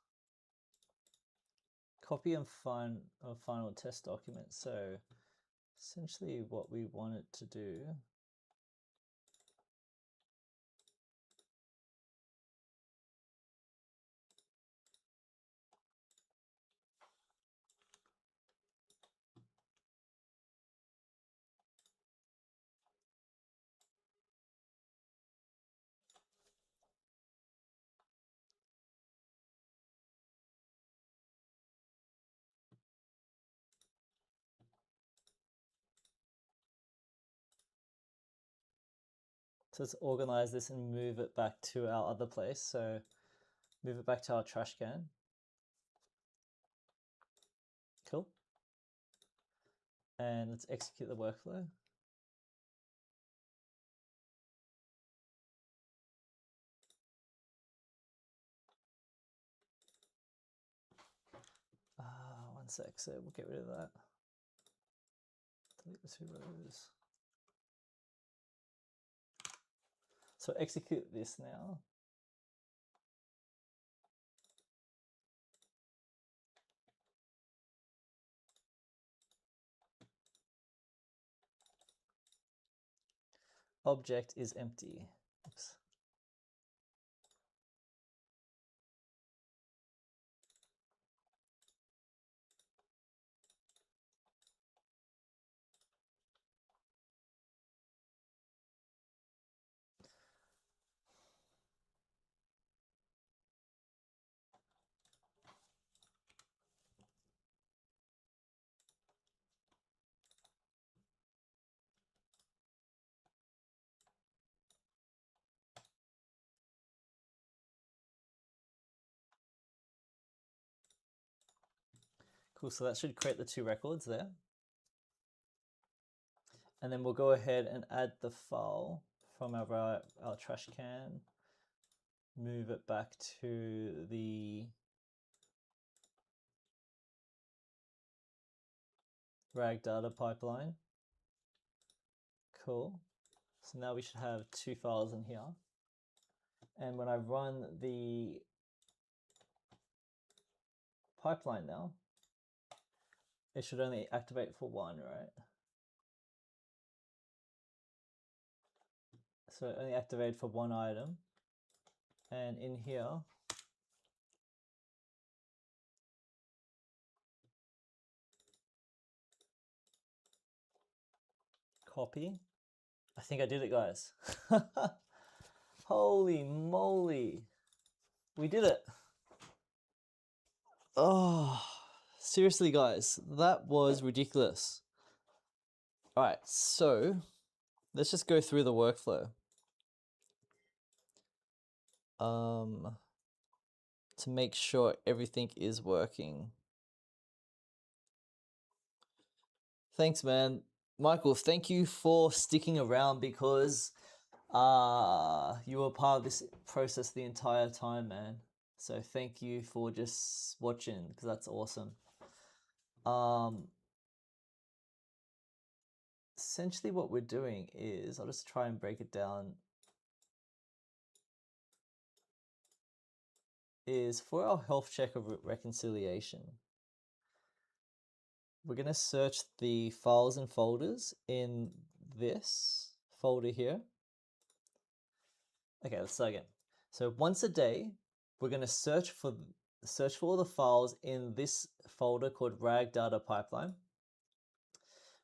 Copy and find a final test document. So essentially what we want it to do so let's organize this and move it back to our other place. So move it back to our trash can. Cool. And let's execute the workflow. One sec, so we'll get rid of that. Delete the two rows. So execute this now. Object is empty. Oops. Cool, so that should create the two records there. And then we'll go ahead and add the file from our trash can, move it back to the RAG data pipeline. Cool. So now we should have two files in here. And when I run the pipeline now, it should only activate for one, right? So it only activated for one item. And in here, copy. I think I did it, guys. Holy moly. We did it. Oh, seriously, guys, that was ridiculous. All right, so let's just go through the workflow. To make sure everything is working. Thanks, man. Michael, thank you for sticking around because you were part of this process the entire time, man. So thank you for just watching because that's awesome. Essentially what we're doing is, I'll just try and break it down, is for our health check of reconciliation, we're going to search the files and folders in this folder here. Okay, let's start again. So once a day, we're going to search for all the files in this folder called RAG data pipeline.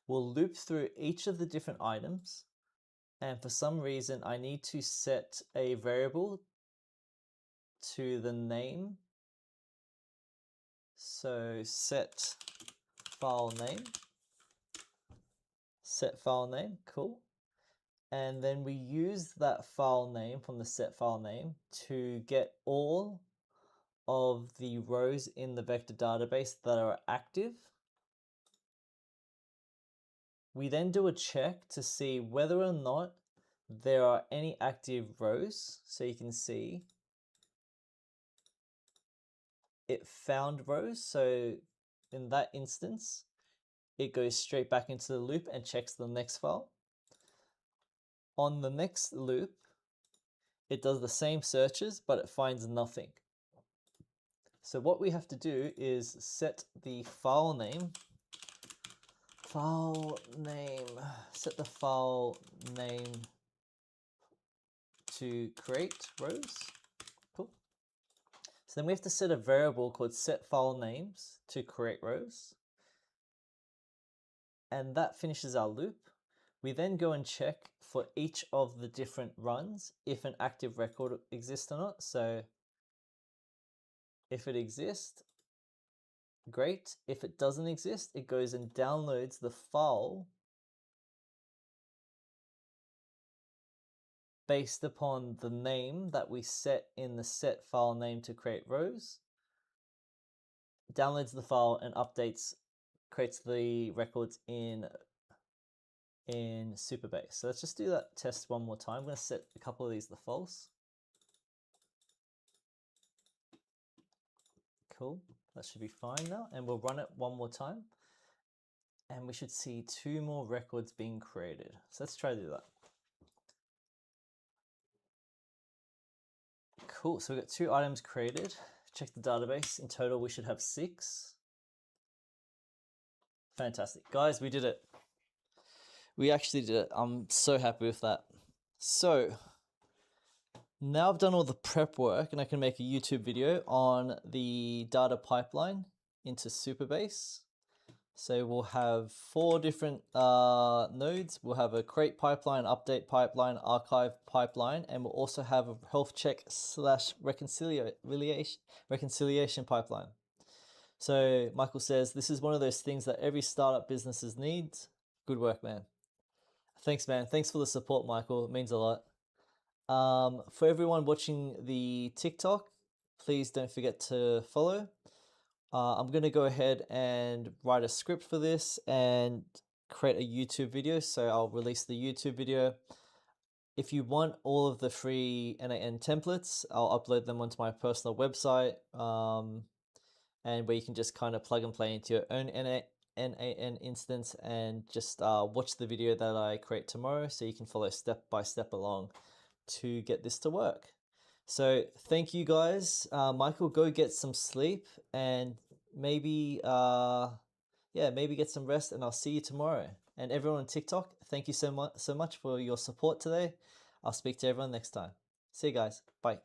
We'll loop through each of the different items, and for some reason I need to set a variable to the name. So set file name, cool. And then we use that file name from the set file name to get all of the rows in the vector database that are active. We then do a check to see whether or not there are any active rows. So you can see it found rows. So in that instance, it goes straight back into the loop and checks the next file. On the next loop, it does the same searches, but it finds nothing. So what we have to do is set the file name, set the file name to create rows. Cool. So then we have to set a variable called set file names to create rows. And that finishes our loop. We then go and check for each of the different runs if an active record exists or not. So if it exists, great. If it doesn't exist, it goes and downloads the file based upon the name that we set in the set file name to create rows, downloads the file and creates the records in SupaBase. So let's just do that test one more time. I'm going to set a couple of these to false. Cool, that should be fine now. And we'll run it one more time. And we should see 2 more records being created. So let's try to do that. Cool, so we've got 2 items created. Check the database. In total, we should have 6. Fantastic. Guys, we did it. We actually did it. I'm so happy with that. So now I've done all the prep work and I can make a YouTube video on the data pipeline into SupaBase. So we'll have 4 different nodes. We'll have a create pipeline, update pipeline, archive pipeline, and we'll also have a health check / reconciliation pipeline. So Michael says, this is one of those things that every startup businesses needs. Good work, man. Thanks, man. Thanks for the support, Michael. It means a lot. For everyone watching the TikTok, please don't forget to follow. I'm going to go ahead and write a script for this and create a YouTube video. So I'll release the YouTube video. If you want all of the free n8n templates, I'll upload them onto my personal website, and where you can just kind of plug and play into your own n8n instance and just watch the video that I create tomorrow, so you can follow step by step along to get this to work. So thank you guys. Michael, go get some sleep and maybe maybe get some rest, and I'll see you tomorrow. And everyone on TikTok, thank you so much for your support today. I'll speak to everyone next time. See you guys. Bye.